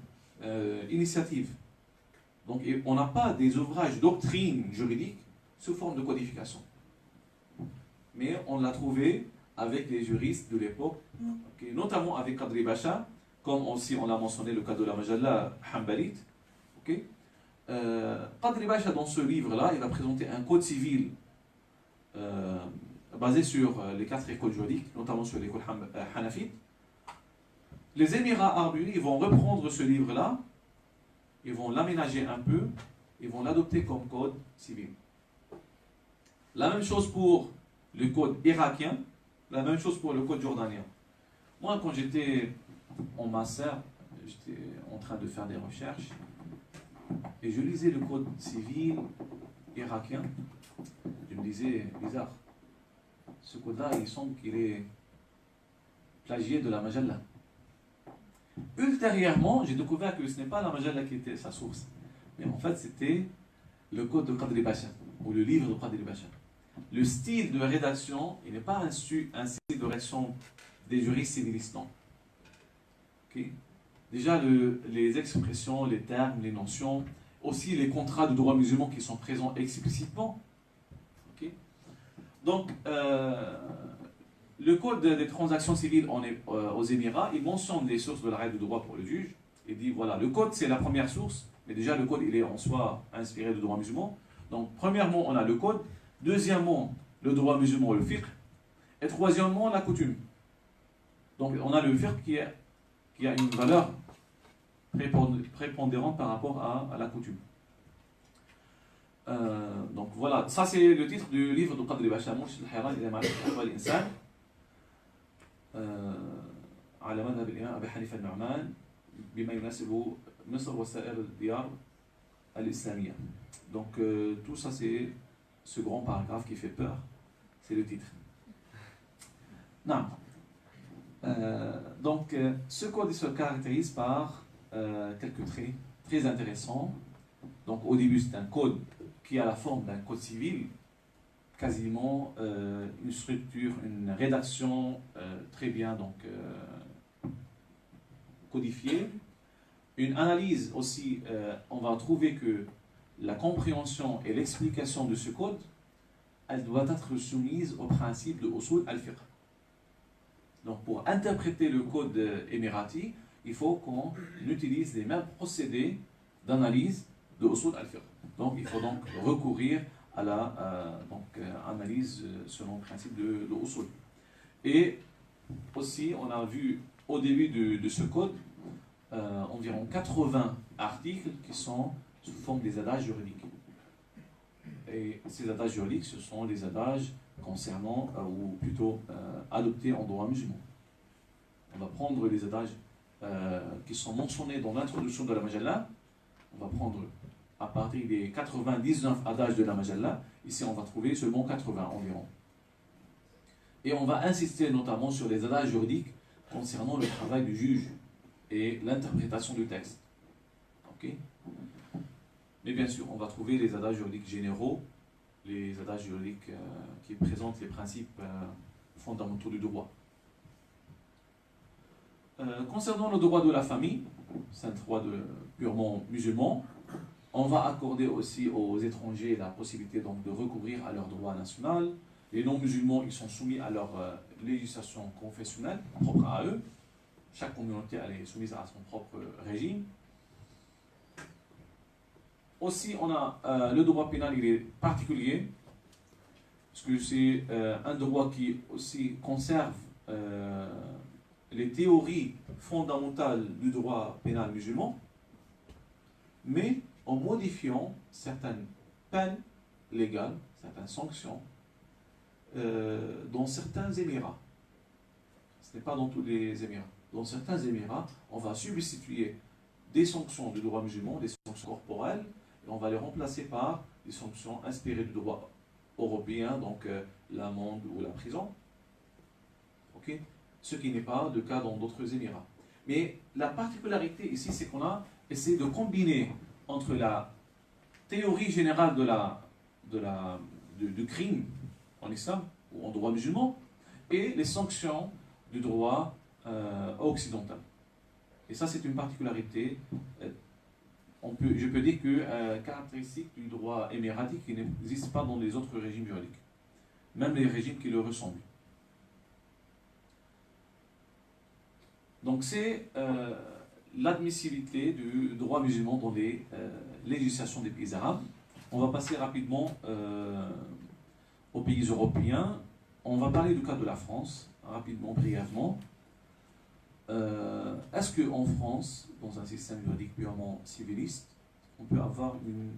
initiative. Donc on n'a pas des ouvrages doctrine juridique sous forme de codification. Mais on l'a trouvé avec les juristes de l'époque, okay, notamment avec Qadri Basha, comme aussi on l'a mentionné le cas de la Majalla Hanbalite. Ok. Qadri Basha, dans ce livre-là, il va présenter un code civil basé sur les 4 écoles juridiques, notamment sur l'école Hanafite. Les Émirats arabes unis, ils vont reprendre ce livre-là, ils vont l'aménager un peu, ils vont l'adopter comme code civil. La même chose pour le code irakien, la même chose pour le code jordanien. Moi, quand j'étais en master, j'étais en train de faire des recherches, et je lisais le code civil irakien. Je me disais, bizarre, ce code-là, il semble qu'il est plagié de la Majalla. Ultérieurement, j'ai découvert que ce n'est pas la Majalla qui était sa source, mais en fait, c'était le code de Qadri Basha, ou le livre de Qadri Basha. Le style de rédaction, il n'est pas un style de rédaction des juristes civilistes, non. Okay. Déjà, les expressions, les termes, les notions, aussi les contrats de droit musulman qui sont présents explicitement. Okay. Donc, le code des transactions civiles aux Émirats, il mentionne les sources de la règle de droit pour le juge. Il dit, voilà, le code c'est la première source, mais déjà le code il est en soi inspiré du droit musulman. Donc, premièrement, on a le code. Deuxièmement, le droit musulman, le fiqh. Et troisièmement, la coutume. Donc, on a le fiqh qui a une valeur prépondérante par rapport à la coutume. Donc voilà, ça c'est le titre du livre de Qadri Basha, Murshid al-Hayran ila Ma'rifat Ahwal al-Insan, على مذهب الإمام أبي حنيفة النعمان بما يناسب مصر وسائر الديار الإسلامية. Donc tout ça c'est ce grand paragraphe qui fait peur, c'est le titre. Non. Donc ce code se caractérise par quelques traits très intéressants. Donc au début c'est un code qui a la forme d'un code civil, quasiment une structure, une rédaction très bien donc, codifiée. Une analyse aussi, on va trouver que la compréhension et l'explication de ce code, elle doit être soumise au principe de usul al-fiqh. Donc pour interpréter le code émirati, il faut qu'on utilise les mêmes procédés d'analyse de usul al-fiqh. Donc il faut donc recourir à la analyse selon le principe de usul. Et aussi, on a vu au début de ce code environ 80 articles qui sont sous forme des adages juridiques. Et ces adages juridiques, ce sont des adages concernant, ou plutôt adoptés en droit musulman. On va prendre les adages qui sont mentionnés dans l'introduction de la Majalla. On va prendre à partir des 99 adages de la Majalla. Ici, on va trouver seulement 80 environ. Et on va insister notamment sur les adages juridiques concernant le travail du juge et l'interprétation du texte. Ok. Mais bien sûr, on va trouver les adages juridiques généraux, les adages juridiques qui présentent les principes fondamentaux du droit. Concernant le droit de la famille, c'est un droit purement musulman, on va accorder aussi aux étrangers la possibilité donc, de recourir à leur droit national. Les non-musulmans, ils sont soumis à leur législation confessionnelle propre à eux. Chaque communauté elle est soumise à son propre régime. Aussi, on a le droit pénal, il est particulier, parce que c'est un droit qui aussi conserve les théories fondamentales du droit pénal musulman, mais en modifiant certaines peines légales, certaines sanctions, dans certains émirats. Ce n'est pas dans tous les émirats. Dans certains émirats, on va substituer des sanctions du droit musulman, des sanctions corporelles, et on va les remplacer par des sanctions inspirées du droit européen, donc l'amende ou la prison. Okay. Ce qui n'est pas le cas dans d'autres émirats. Mais la particularité ici, c'est qu'on a essayé de combiner entre la théorie générale du crime en islam ou en droit musulman et les sanctions du droit occidental. Et ça, c'est une particularité, je peux dire que caractéristique du droit émiratique qui n'existe pas dans les autres régimes juridiques, même les régimes qui le ressemblent. Donc c'est l'admissibilité du droit musulman dans les législations des pays arabes. On va passer rapidement aux pays européens. On va parler du cas de la France, rapidement, brièvement. Est-ce qu'en France, dans un système juridique purement civiliste, on peut avoir une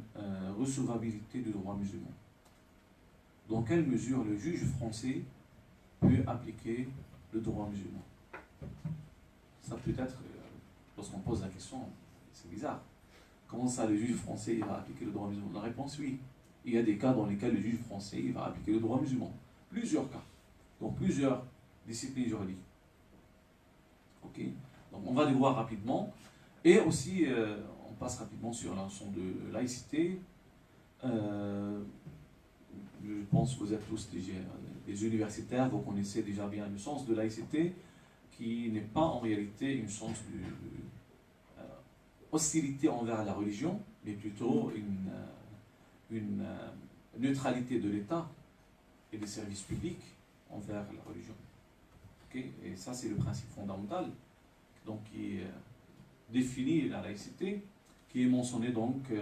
recevabilité du droit musulman? Dans quelle mesure le juge français peut appliquer le droit musulman? Ça peut être, lorsqu'on pose la question, c'est bizarre. Comment ça, le juge français il va appliquer le droit musulman? La réponse, oui. Il y a des cas dans lesquels le juge français il va appliquer le droit musulman. Plusieurs cas. Donc plusieurs disciplines juridiques. Ok. Donc on va les voir rapidement. Et aussi, on passe rapidement sur la notion de laïcité. Je pense que vous êtes tous des universitaires, vous connaissez déjà bien le sens de laïcité, qui n'est pas en réalité une sens de hostilité envers la religion, mais plutôt une neutralité de l'État et des services publics envers la religion. Okay? Et ça, c'est le principe fondamental donc, qui définit la laïcité, qui est mentionné donc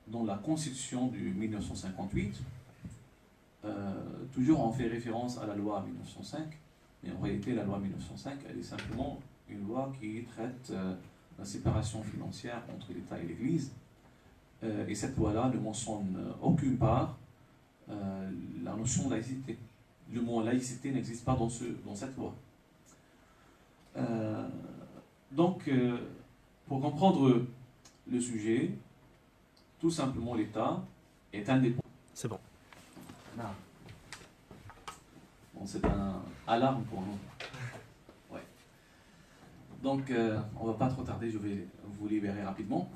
dans la Constitution de 1958. Toujours on fait référence à la loi 1905, mais en réalité la loi 1905, elle est simplement une loi qui traite la séparation financière entre l'État et l'Église. Et cette loi-là ne mentionne aucune part la notion de laïcité. Le mot laïcité n'existe pas dans cette loi. Donc, pour comprendre le sujet, tout simplement l'État est indépendant. C'est bon. Non. Bon, c'est un alarme pour nous. Ouais. Donc, on ne va pas trop tarder, je vais vous libérer rapidement.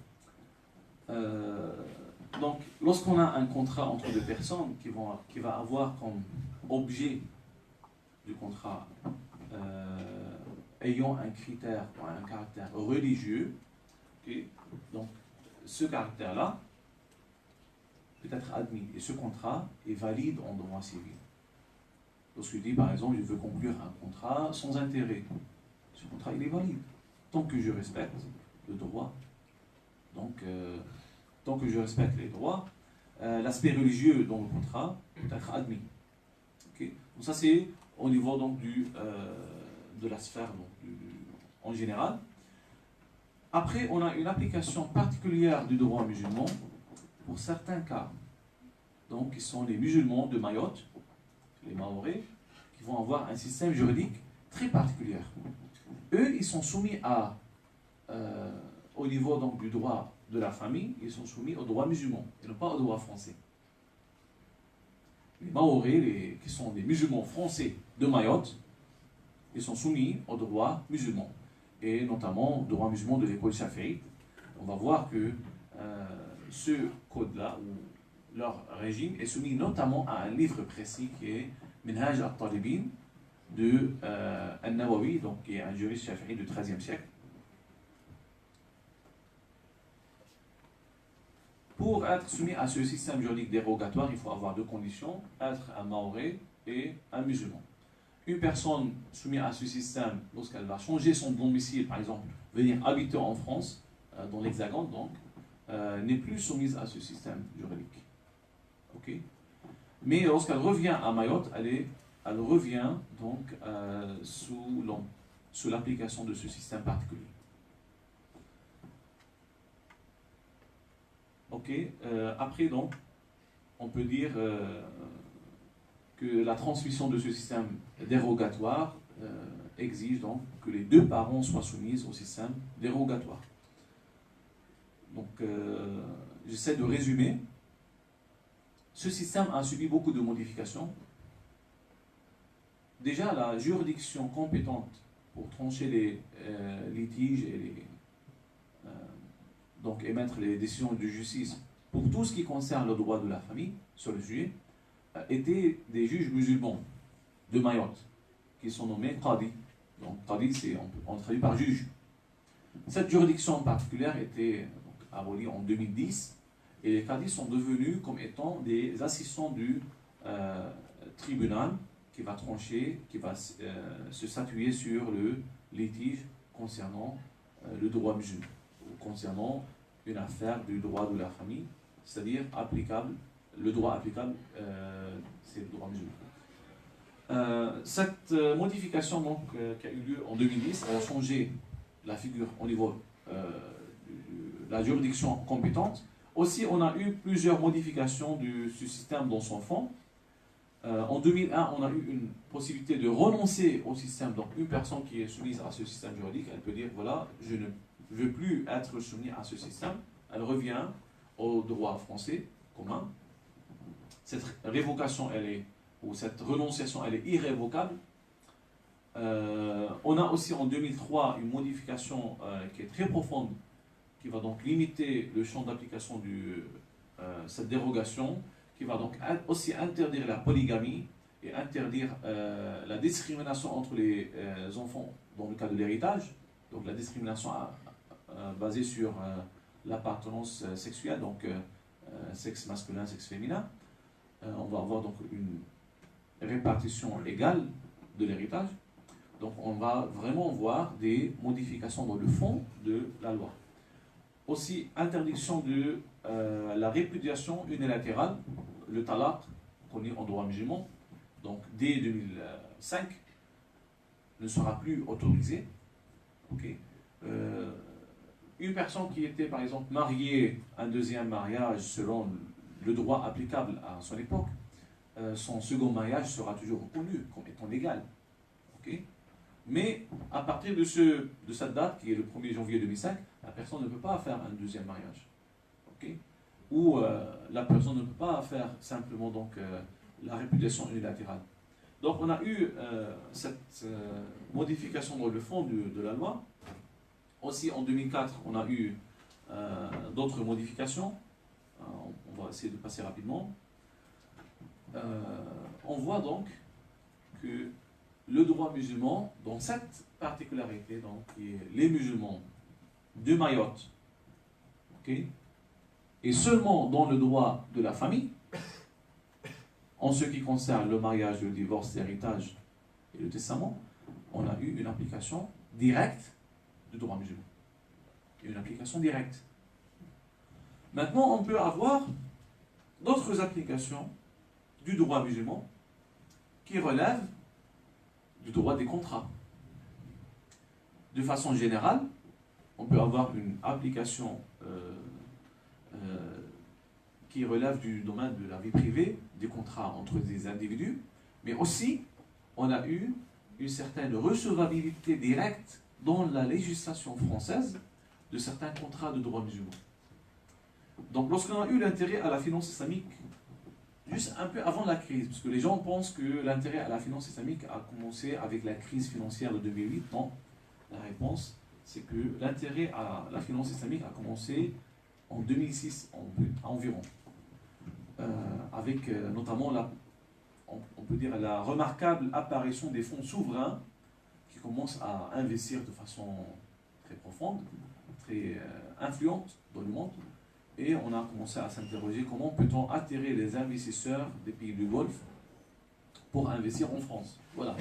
Donc, lorsqu'on a un contrat entre deux personnes qui va avoir comme objet du contrat ayant un critère ou un caractère religieux, okay, donc ce caractère-là peut être admis et ce contrat est valide en droit civil. Lorsque je dis par exemple je veux conclure un contrat sans intérêt, ce contrat il est valide tant que je respecte le droit. Donc tant que je respecte les droits, l'aspect religieux dans le contrat peut être admis. Okay. Donc ça c'est au niveau donc, de la sphère donc, en général. Après, on a une application particulière du droit musulman pour certains cas. Donc, qui sont les musulmans de Mayotte, les Mahorais, qui vont avoir un système juridique très particulier. Eux, ils sont soumis au niveau donc, du droit de la famille, ils sont soumis au droit musulman, et non pas au droit français. Les Mahorais, qui sont des musulmans français de Mayotte, ils sont soumis au droit musulman, et notamment au droit musulman de l'école Shafi'ite. On va voir que ce code-là, ou leur régime, est soumis notamment à un livre précis qui est Minhaj al-Talibin de Al-Nawawi, donc qui est un juriste shafi'i du XIIIe siècle. Pour être soumis à ce système juridique dérogatoire, il faut avoir deux conditions, être un Mahorais et un musulman. Une personne soumise à ce système, lorsqu'elle va changer son domicile, par exemple, venir habiter en France, dans l'Hexagone, donc, n'est plus soumise à ce système juridique. Okay. Mais lorsqu'elle revient à Mayotte, elle revient donc sous l'application de ce système particulier. Ok. Après, donc, on peut dire que la transmission de ce système dérogatoire exige donc que les deux parents soient soumis au système dérogatoire. Donc, j'essaie de résumer. Ce système a subi beaucoup de modifications. Déjà, la juridiction compétente pour trancher les litiges et donc émettre les décisions de justice pour tout ce qui concerne le droit de la famille sur le sujet étaient des juges musulmans de Mayotte qui sont nommés Qadi. Donc Qadi, on traduit par juge. Cette juridiction particulière était abolie en 2010 et les Qadis sont devenus comme étant des assistants du tribunal qui va trancher, qui va se statuer sur le litige concernant le droit musulman, ou concernant une affaire du droit de la famille, c'est-à-dire applicable, le droit applicable, c'est le droit musulman. Cette modification donc, qui a eu lieu en 2010, elle a changé la figure au niveau de la juridiction compétente. Aussi, on a eu plusieurs modifications du système dans son fond. En 2001, on a eu une possibilité de renoncer au système. Donc, une personne qui est soumise à ce système juridique, elle peut dire, voilà, je ne veux plus être soumise à ce système. Elle revient au droit français commun. Cette révocation, ou cette renonciation, elle est irrévocable. On a aussi en 2003 une modification qui est très profonde, qui va donc limiter le champ d'application de cette dérogation, qui va donc aussi interdire la polygamie et interdire la discrimination entre les enfants dans le cas de l'héritage. Donc la discrimination basée sur l'appartenance sexuelle, donc sexe masculin, sexe féminin. On va avoir donc une répartition égale de l'héritage. Donc on va vraiment voir des modifications dans le fond de la loi. Aussi, interdiction de la répudiation unilatérale, le talaq, connu en droit musulman, donc dès 2005, ne sera plus autorisé. Okay. Une personne qui était par exemple mariée à un deuxième mariage selon le droit applicable à son époque, son second mariage sera toujours reconnu comme étant légal. Okay. Mais à partir de cette date, qui est le 1er janvier 2005, la personne ne peut pas faire un deuxième mariage. Okay? Ou la personne ne peut pas faire simplement donc, la répudiation unilatérale. Donc on a eu cette modification dans le fond de la loi. Aussi en 2004, on a eu d'autres modifications. On va essayer de passer rapidement. On voit donc que le droit musulman, dans cette particularité, donc, qui est les musulmans de Mayotte, okay, et seulement dans le droit de la famille, en ce qui concerne le mariage, le divorce, l'héritage et le testament, on a eu une application directe du droit musulman. Une application directe. Maintenant, on peut avoir d'autres applications du droit musulman qui relèvent du droit des contrats. De façon générale, on peut avoir une application qui relève du domaine de la vie privée, des contrats entre des individus, mais aussi on a eu une certaine recevabilité directe dans la législation française de certains contrats de droit musulman. Donc lorsqu'on a eu l'intérêt à la finance islamique, juste un peu avant la crise, parce que les gens pensent que l'intérêt à la finance islamique a commencé avec la crise financière de 2008. Non, la réponse, c'est que l'intérêt à la finance islamique a commencé en 2006 environ, avec notamment on peut dire la remarquable apparition des fonds souverains qui commencent à investir de façon très profonde, très influente dans le monde. Et on a commencé à s'interroger comment peut-on attirer les investisseurs des pays du Golfe pour investir en France. Voilà.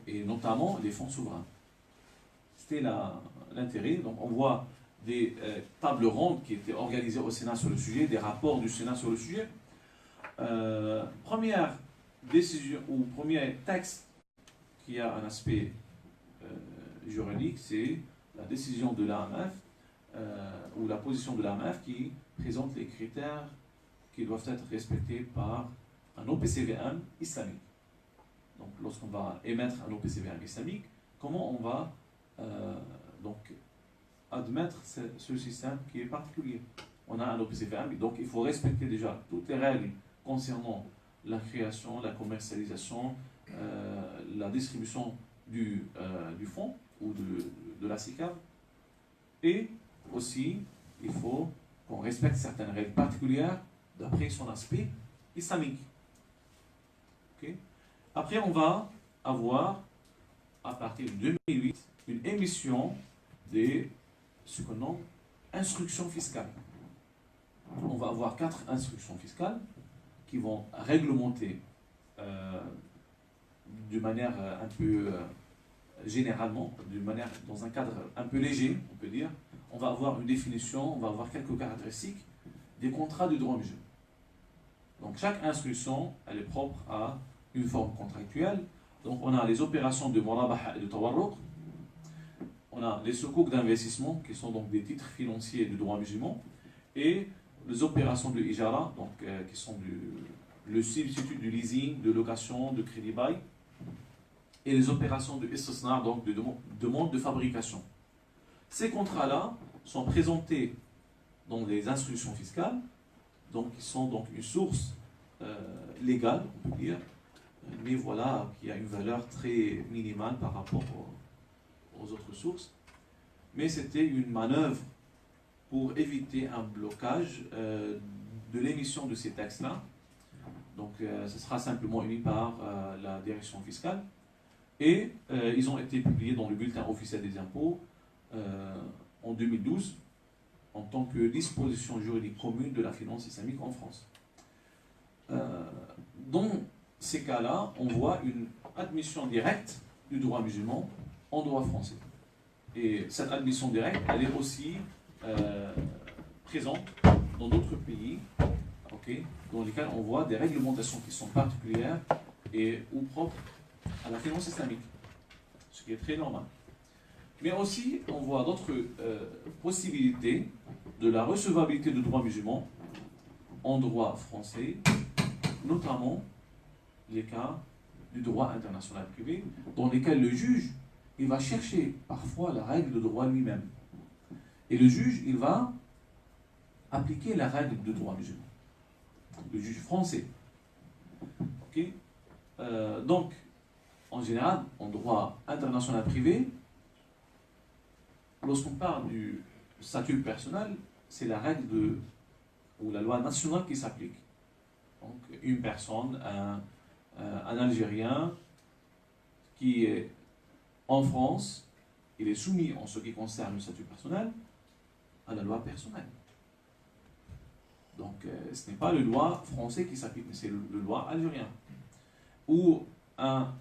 Et notamment les fonds souverains. C'était l'intérêt. Donc on voit des tables rondes qui étaient organisées au Sénat sur le sujet, des rapports du Sénat sur le sujet. Première décision ou premier texte qui a un aspect juridique, c'est la décision de l'AMF ou la position de l'AMF qui présente les critères qui doivent être respectés par un OPCVM islamique. Donc lorsqu'on va émettre un OPCVM islamique, comment on va donc admettre ce système qui est particulier. On a un OPCVM, donc il faut respecter déjà toutes les règles concernant la création, la commercialisation, la distribution du fonds ou de la SICAV. Et aussi, il faut qu'on respecte certaines règles particulières d'après son aspect islamique. Okay. Après, on va avoir, à partir de 2008, une émission de ce qu'on nomme instructions fiscales. On va avoir 4 instructions fiscales qui vont réglementer de manière un peu généralement, dans un cadre un peu léger, on peut dire, on va avoir une définition, on va avoir quelques caractéristiques des contrats de droit musulman. Donc chaque instruction, elle est propre à une forme contractuelle. Donc on a les opérations de murabaha et de tawarruq, on a les sukuk d'investissement, qui sont donc des titres financiers du droit musulman, et les opérations de ijara, donc, qui sont le substitut du leasing, de location, de crédit bail, et les opérations de istisna, donc de demande de fabrication. Ces contrats-là sont présentés dans les instructions fiscales, donc qui sont donc une source légale, on peut dire, mais voilà, qui a une valeur très minimale par rapport aux autres sources. Mais c'était une manœuvre pour éviter un blocage de l'émission de ces textes-là. Donc ce sera simplement émis par la direction fiscale. Et ils ont été publiés dans le bulletin officiel des impôts en 2012 en tant que disposition juridique commune de la finance islamique en France. Dans ces cas-là, on voit une admission directe du droit musulman en droit français. Et cette admission directe, elle est aussi présente dans d'autres pays, dans lesquels on voit des réglementations qui sont particulières et ou propres à la finance islamique, ce qui est très normal. Mais aussi, on voit d'autres possibilités de la recevabilité du droit musulman en droit français, notamment les cas du droit international privé, dans lesquels le juge, il va chercher parfois la règle de droit lui-même. Et le juge, il va appliquer la règle de droit musulman. Le juge français. Donc, en général, en droit international privé, lorsqu'on parle du statut personnel, c'est la règle ou la loi nationale qui s'applique. Donc, une personne, un Algérien qui est en France, il est soumis en ce qui concerne le statut personnel à la loi personnelle. Donc, ce n'est pas le loi français qui s'applique, mais c'est le loi algérien. Ou un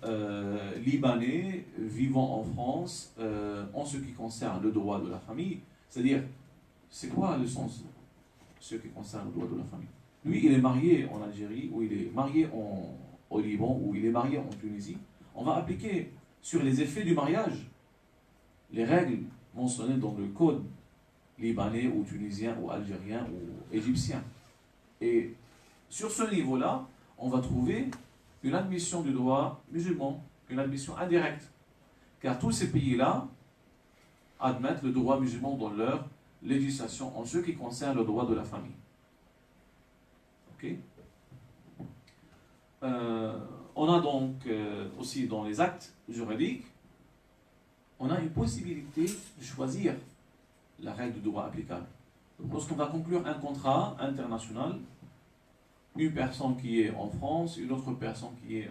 Libanais vivant en France en ce qui concerne le droit de la famille, c'est-à-dire, c'est quoi le sens de ce qui concerne le droit de la famille? Lui, il est marié en Algérie, ou il est marié au Liban, ou il est marié en Tunisie. On va appliquer sur les effets du mariage les règles mentionnées dans le code libanais, ou tunisien, ou algérien, ou égyptien. Et sur ce niveau-là, on va trouver une admission du droit musulman, une admission indirecte. Car tous ces pays-là admettent le droit musulman dans leur législation en ce qui concerne le droit de la famille. On a donc aussi dans les actes juridiques, on a une possibilité de choisir la règle de droit applicable. Lorsqu'on va conclure un contrat international, une personne qui est en France, une autre personne qui est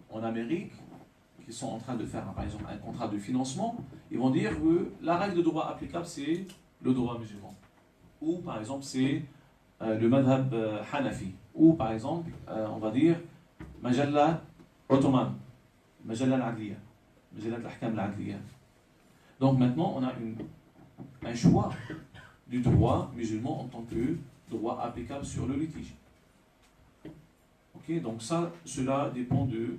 en Amérique, qui sont en train de faire par exemple un contrat de financement, ils vont dire que la règle de droit applicable c'est le droit musulman. Ou par exemple c'est le madhab hanafi. Ou par exemple on va dire majalla ottoman, majalla al-adliya, majalla al-ahkam al-adliya. Donc maintenant on a un choix du droit musulman en tant que droit applicable sur le litige. Donc cela dépend de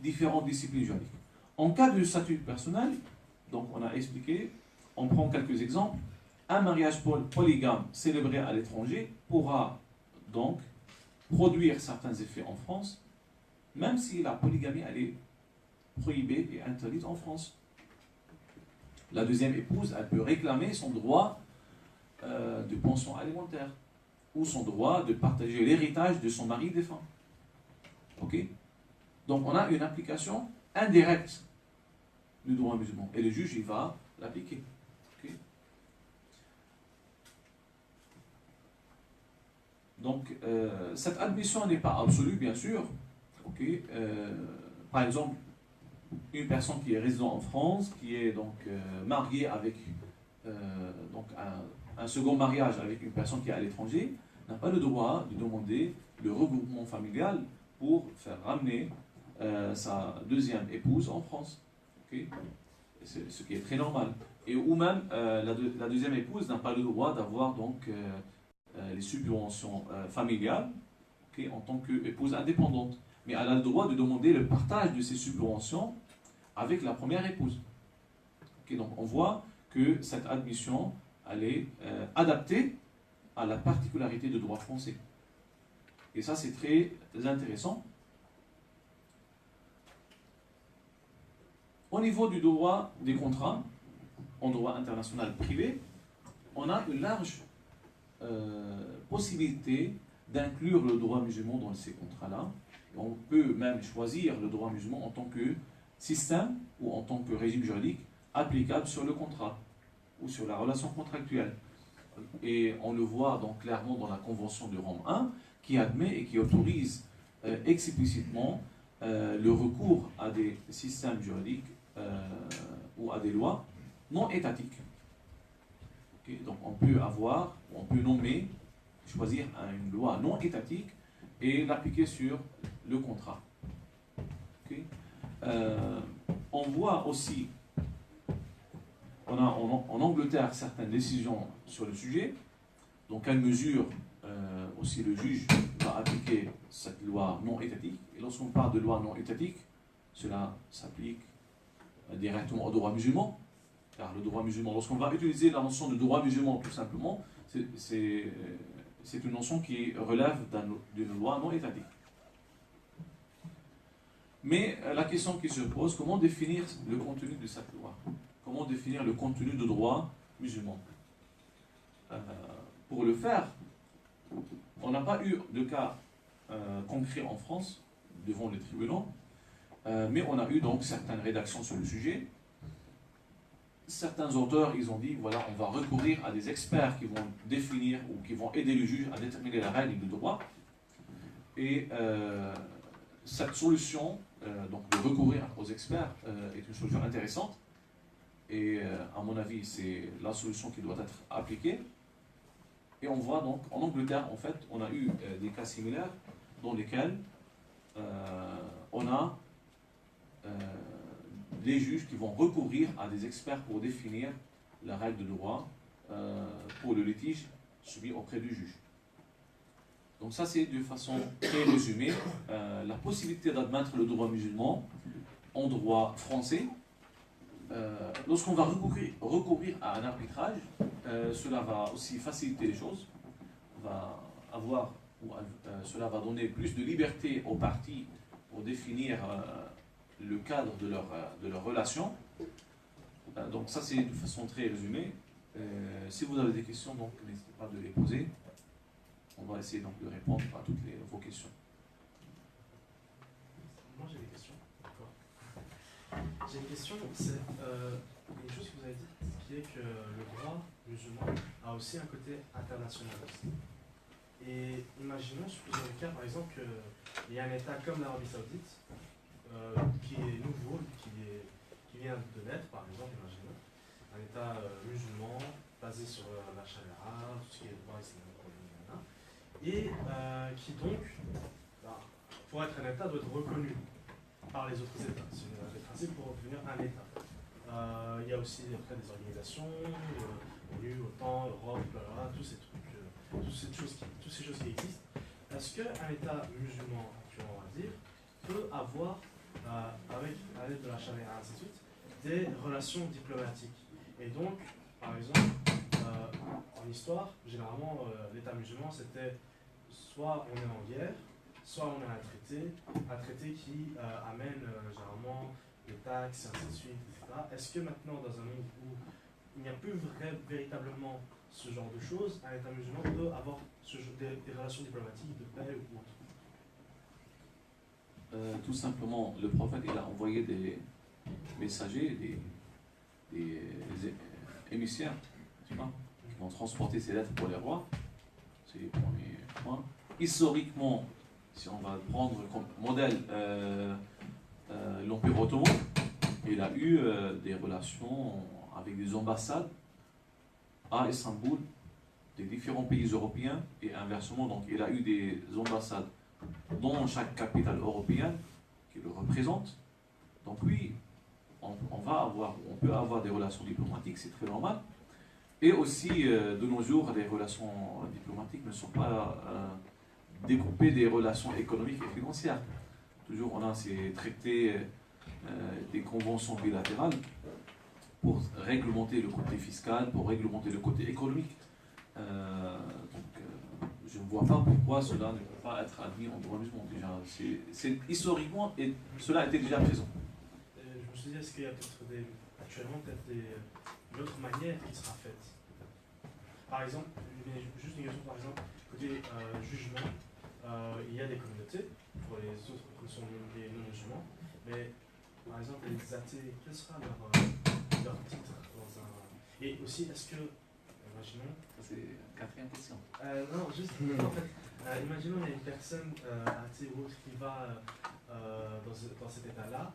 différentes disciplines juridiques. En cas de statut personnel, donc on a expliqué, on prend quelques exemples. Un mariage polygame célébré à l'étranger pourra donc produire certains effets en France, même si la polygamie elle est prohibée et interdite en France. La deuxième épouse, elle peut réclamer son droit de pension alimentaire ou son droit de partager l'héritage de son mari défunt. Donc on a une application indirecte du droit musulman et le juge il va l'appliquer. Donc cette admission n'est pas absolue bien sûr. Par exemple, une personne qui est résident en France, qui est donc mariée avec donc un second mariage avec une personne qui est à l'étranger, n'a pas le droit de demander le regroupement familial pour faire ramener sa deuxième épouse en France. Okay? Ce qui est très normal. Et ou même la deuxième épouse n'a pas le droit d'avoir donc les subventions familiales, okay, en tant qu'épouse indépendante. Mais elle a le droit de demander le partage de ces subventions avec la première épouse. Okay, donc on voit que cette admission elle est adaptée à la particularité du droit français. Et ça c'est très intéressant. Au niveau du droit des contrats, en droit international privé, on a une large possibilité d'inclure le droit musulman dans ces contrats-là. On peut même choisir le droit musulman en tant que système ou en tant que régime juridique applicable sur le contrat ou sur la relation contractuelle. Et on le voit donc clairement dans la Convention de Rome 1 qui admet et qui autorise explicitement le recours à des systèmes juridiques ou à des lois non étatiques. Okay, donc on peut nommer, choisir une loi non étatique et l'appliquer sur le contrat. Okay. On voit aussi, on a en Angleterre certaines décisions sur le sujet, dans quelle mesure aussi le juge va appliquer cette loi non étatique. Et lorsqu'on parle de loi non étatique, cela s'applique directement au droit musulman, car le droit musulman, lorsqu'on va utiliser la notion de droit musulman tout simplement, c'est une notion qui relève d'une loi non étatique. Mais la question qui se pose, comment définir le contenu de cette loi? Comment définir le contenu du droit musulman? Pour le faire, on n'a pas eu de cas concret en France devant les tribunaux, mais on a eu donc certaines rédactions sur le sujet. Certains auteurs, ils ont dit, voilà, on va recourir à des experts qui vont définir ou qui vont aider le juge à déterminer la règle du droit. Et cette solution, donc de recourir aux experts, est une solution intéressante. Et à mon avis, c'est la solution qui doit être appliquée. Et on voit donc, en Angleterre, en fait, on a eu des cas similaires dans lesquels on a des juges qui vont recourir à des experts pour définir la règle de droit pour le litige subi auprès du juge. Donc ça, c'est de façon très résumée la possibilité d'admettre le droit musulman en droit français. Lorsqu'on va recourir à un arbitrage, cela va aussi faciliter les choses. Cela va donner plus de liberté aux parties pour définir le cadre de leur relation. Donc ça, c'est de façon très résumée. Si vous avez des questions, donc n'hésitez pas de les poser. On va essayer donc de répondre à toutes vos questions. Moi j'ai des questions. D'accord. J'ai une question, c'est une chose que vous avez dit, qui est que le droit musulman a aussi un côté international aussi. Et imaginons, supposons le cas par exemple qu'il y a un État comme l'Arabie Saoudite qui est nouveau, qui vient de naître, par exemple, imaginons, un État musulman basé sur la charia, tout ce qui est droit islamique, et qui donc, pour être un État, doit être reconnu par les autres États. C'est le principe pour devenir un État. Il y a aussi après des organisations, l'ONU, OTAN, Europe, tous ces trucs, toutes ces choses qui existent. Est-ce qu'un État musulman, actuellement on va dire, peut avoir, avec l'aide de la charia, ainsi de suite, des relations diplomatiques? Et donc, par exemple, en histoire, généralement, l'État musulman, c'était soit on est en guerre, soit on a un traité qui amène généralement des taxes, ainsi de suite, etc. Est-ce que maintenant, dans un monde où il n'y a plus véritablement ce genre de choses, un État musulman peut avoir des relations diplomatiques de paix ou autre? Tout simplement, le prophète il a envoyé des messagers, des émissaires, qui vont transporter ces lettres pour les rois. C'est le premier point. Historiquement, si on va prendre comme modèle l'Empire ottoman, il a eu des relations avec des ambassades à Istanbul des différents pays européens et inversement. Donc il a eu des ambassades dans chaque capitale européenne qui le représentent. Donc oui, on peut avoir des relations diplomatiques, c'est très normal. Et aussi, de nos jours, les relations diplomatiques ne sont pas découpées des relations économiques et financières. Toujours, on a ces traités, des conventions bilatérales pour réglementer le côté fiscal, pour réglementer le côté économique. Je ne vois pas pourquoi cela ne peut pas être admis en droit musulman. Déjà, historiquement, et cela était déjà présent. Je me suis dit, est-ce qu'il y a peut-être actuellement une autre manière qui sera faite? Par exemple, juste une question, par exemple, côté jugement, il y a des communautés, pour les autres qui sont les non-musulmans, mais par exemple, les athées, quel sera leur titre dans un... Et aussi, est-ce que, imaginons... C'est la quatrième question. Non, juste, en fait, imaginons qu'il y a une personne athée ou autre qui va dans cet état-là,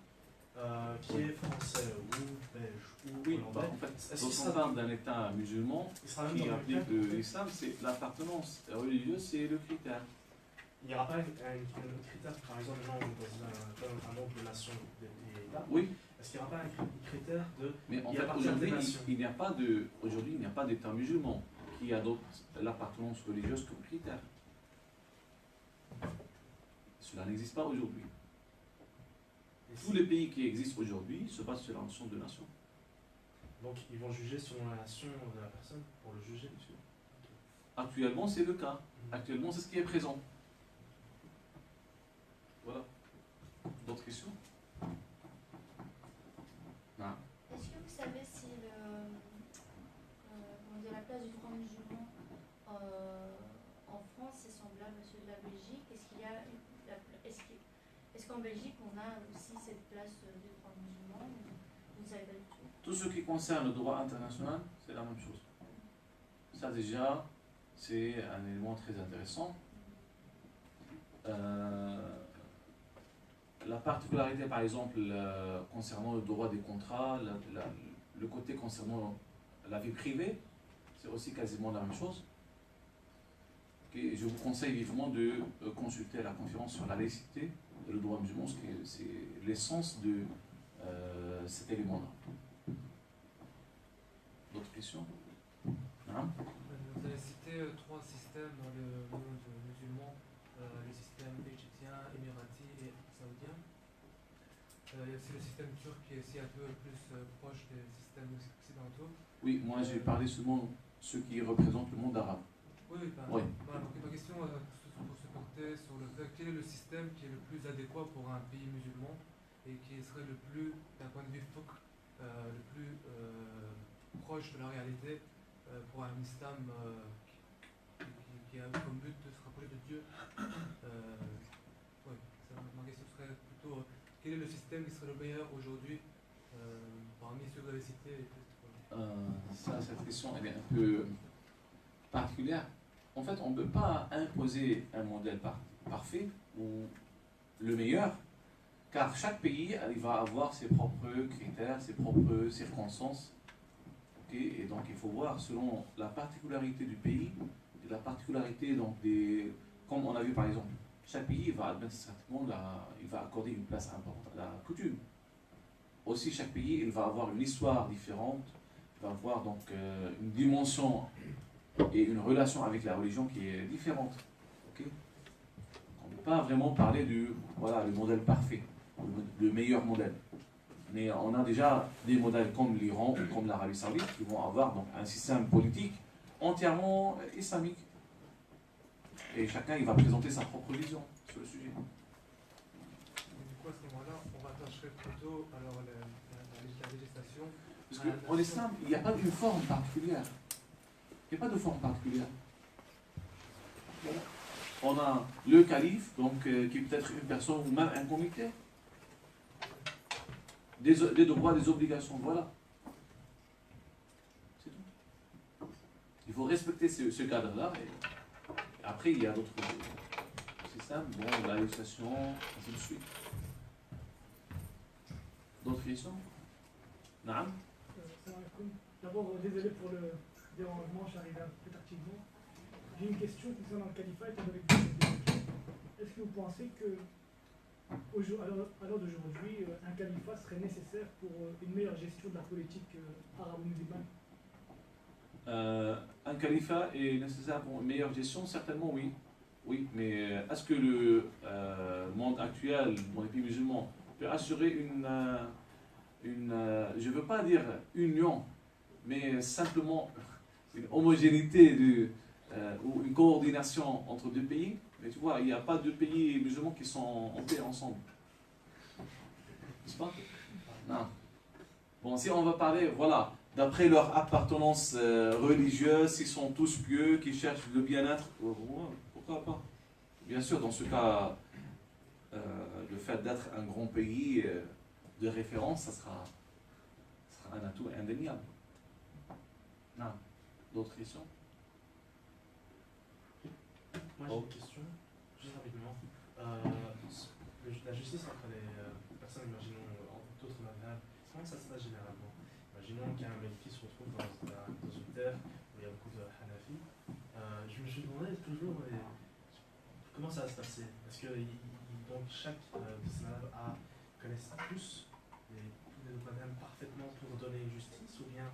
qui est français ou belge ou Oui, hollandais. en fait, Est-ce quand qu'il on sera parle d'un État musulman il sera même qui dans le applique cas l'islam, c'est l'appartenance religieuse, c'est le critère. Il n'y aura pas un critère, par exemple, genre, dans un nombre de nations des États. Oui, Est-ce qu'il n'y aura pas un critère de... mais en Il fait, appartient à des aujourd'hui, nations. il n'y a pas d'État musulman qui adopte l'appartenance religieuse comme critère. Cela n'existe pas aujourd'hui. Tous les pays qui existent aujourd'hui se basent sur la notion de nation. Donc, ils vont juger selon la nation de la personne pour le juger, monsieur. Actuellement, c'est le cas. Actuellement, c'est ce qui est présent. Voilà. D'autres questions? Non. Est-ce que vous savez si la place du droit musulman en France est semblable à celle de la Belgique? Est-ce qu'en Belgique on a aussi cette place du droit musulman? Vous ne savez pas du tout. Tout ce qui concerne le droit international, c'est la même chose. Ça déjà, c'est un élément très intéressant. La particularité, par exemple, concernant le droit des contrats, le côté concernant la vie privée, c'est aussi quasiment la même chose. Et je vous conseille vivement de consulter la conférence sur la laïcité et le droit musulman, c'est l'essence de cet élément-là. D'autres questions? Hein? Vous avez cité trois systèmes dans le monde musulman, le système égyptien, émirati et saoudien. Il y a aussi le système turc qui est aussi un peu plus proche des systèmes occidentaux. Oui, moi j'ai parlé seulement de ceux qui représentent le monde arabe. Oui, Oui. Voilà, donc ma question pour se porter sur le fait quel est le système qui est le plus adéquat pour un pays musulman et qui serait le plus, d'un point de vue fiqh, le plus proche de la réalité pour un islam qui a comme but de se rapprocher de Dieu. Ma question serait plutôt quel est le système qui serait le meilleur aujourd'hui parmi ceux que vous avez cités? Cette question elle est un peu particulière. En fait, on ne peut pas imposer un modèle parfait ou le meilleur, car chaque pays il va avoir ses propres critères, ses propres circonstances. Et donc il faut voir selon la particularité du pays, et la particularité donc comme on a vu par exemple, chaque pays va administrativement il va accorder une place importante à la coutume. Aussi chaque pays il va avoir une histoire différente, il va avoir donc une dimension et une relation avec la religion qui est différente. On ne peut pas vraiment parler du le modèle parfait, le meilleur modèle. Mais on a déjà des modèles comme l'Iran ou comme l'Arabie Saoudite qui vont avoir donc un système politique entièrement islamique. Et chacun il va présenter sa propre vision sur le sujet. Et du coup, à ce moment-là, on rattacherait plutôt alors la législation. Parce qu'en islam, il n'y a pas d'une forme particulière. Il n'y a pas de forme particulière. On a le calife, donc, qui peut être une personne ou même un comité. Des devoirs, des obligations, voilà. C'est tout. Il faut respecter ce cadre-là. Et après, il y a d'autres systèmes, la législation, ainsi de suite. D'autres questions? Naam? D'abord, désolé pour le dérangement, j'arrive un peu tardivement. J'ai une question concernant le califat, étant donné que vous l'avez évoqué. Est-ce que vous pensez que, à l'heure d'aujourd'hui, un califat serait nécessaire pour une meilleure gestion de la politique arabo-musulmane? Un califat est nécessaire pour une meilleure gestion? Certainement oui. Oui, mais est-ce que le monde actuel, dans les pays musulmans, peut assurer je ne veux pas dire union, mais simplement une homogénéité ou une coordination entre deux pays? Mais tu vois, il n'y a pas deux pays musulmans qui sont en paix ensemble. N'est-ce pas? Non. Bon, si on va parler, voilà, d'après leur appartenance religieuse, s'ils sont tous pieux, qui cherchent le bien-être, pourquoi pas? Bien sûr, dans ce cas, le fait d'être un grand pays de référence, ça sera un atout indéniable. Non. D'autres questions? Moi j'ai une question, juste rapidement. La justice entre les personnes, imaginons, d'autres madhhabs, comment ça se passe généralement? Imaginons qu'il y a un mec qui se retrouve dans une terre où il y a beaucoup de Hanafi. Je me suis demandé toujours comment ça va se passer. Est-ce que donc chaque de ces madhhabs connaissent tous tous les madhhabs parfaitement pour donner justice, ou bien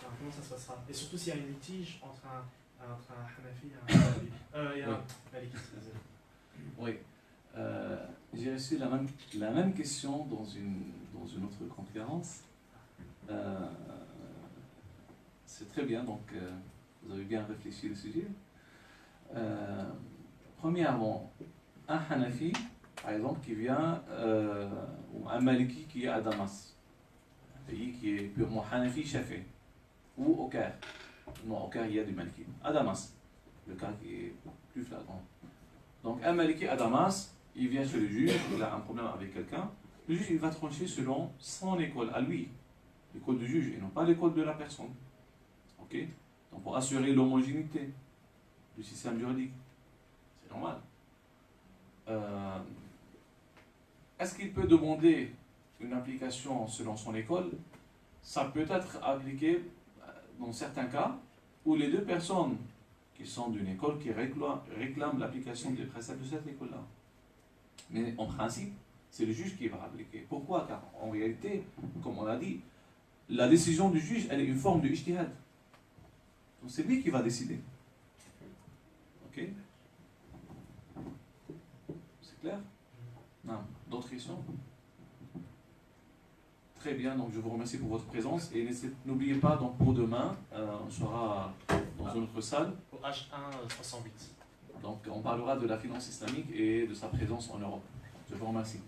comment ça se passera? Et surtout s'il y a un litige entre un Hanafi et un Maliki. Oui. J'ai reçu la même question dans une autre conférence. C'est très bien, donc vous avez bien réfléchi le sujet. Premièrement, un Hanafi, par exemple, qui vient, ou un Maliki qui est à Damas, un pays qui est purement Hanafi, Shafi, ou au Caire. Non, au Caire, il y a du Maliki. À Damas, le cas qui est plus flagrant. Donc, un Maliki à Damas, il vient chez le juge, il a un problème avec quelqu'un. Le juge, il va trancher selon son école, à lui, l'école du juge, et non pas l'école de la personne. Ok? Donc, pour assurer l'homogénéité du système juridique. C'est normal. Est-ce qu'il peut demander une application selon son école? Ça peut être appliqué dans certains cas où les deux personnes qui sont d'une école qui réclament l'application des préceptes de cette école-là. Mais en principe, c'est le juge qui va appliquer. Pourquoi? Car en réalité, comme on l'a dit, la décision du juge, elle est une forme de ijtihad. Donc c'est lui qui va décider. Ok? C'est clair? Non. D'autres questions? Très bien, donc je vous remercie pour votre présence et n'oubliez pas, donc pour demain, on sera dans une autre salle. Au H1 308. Donc on parlera de la finance islamique et de sa présence en Europe. Je vous remercie.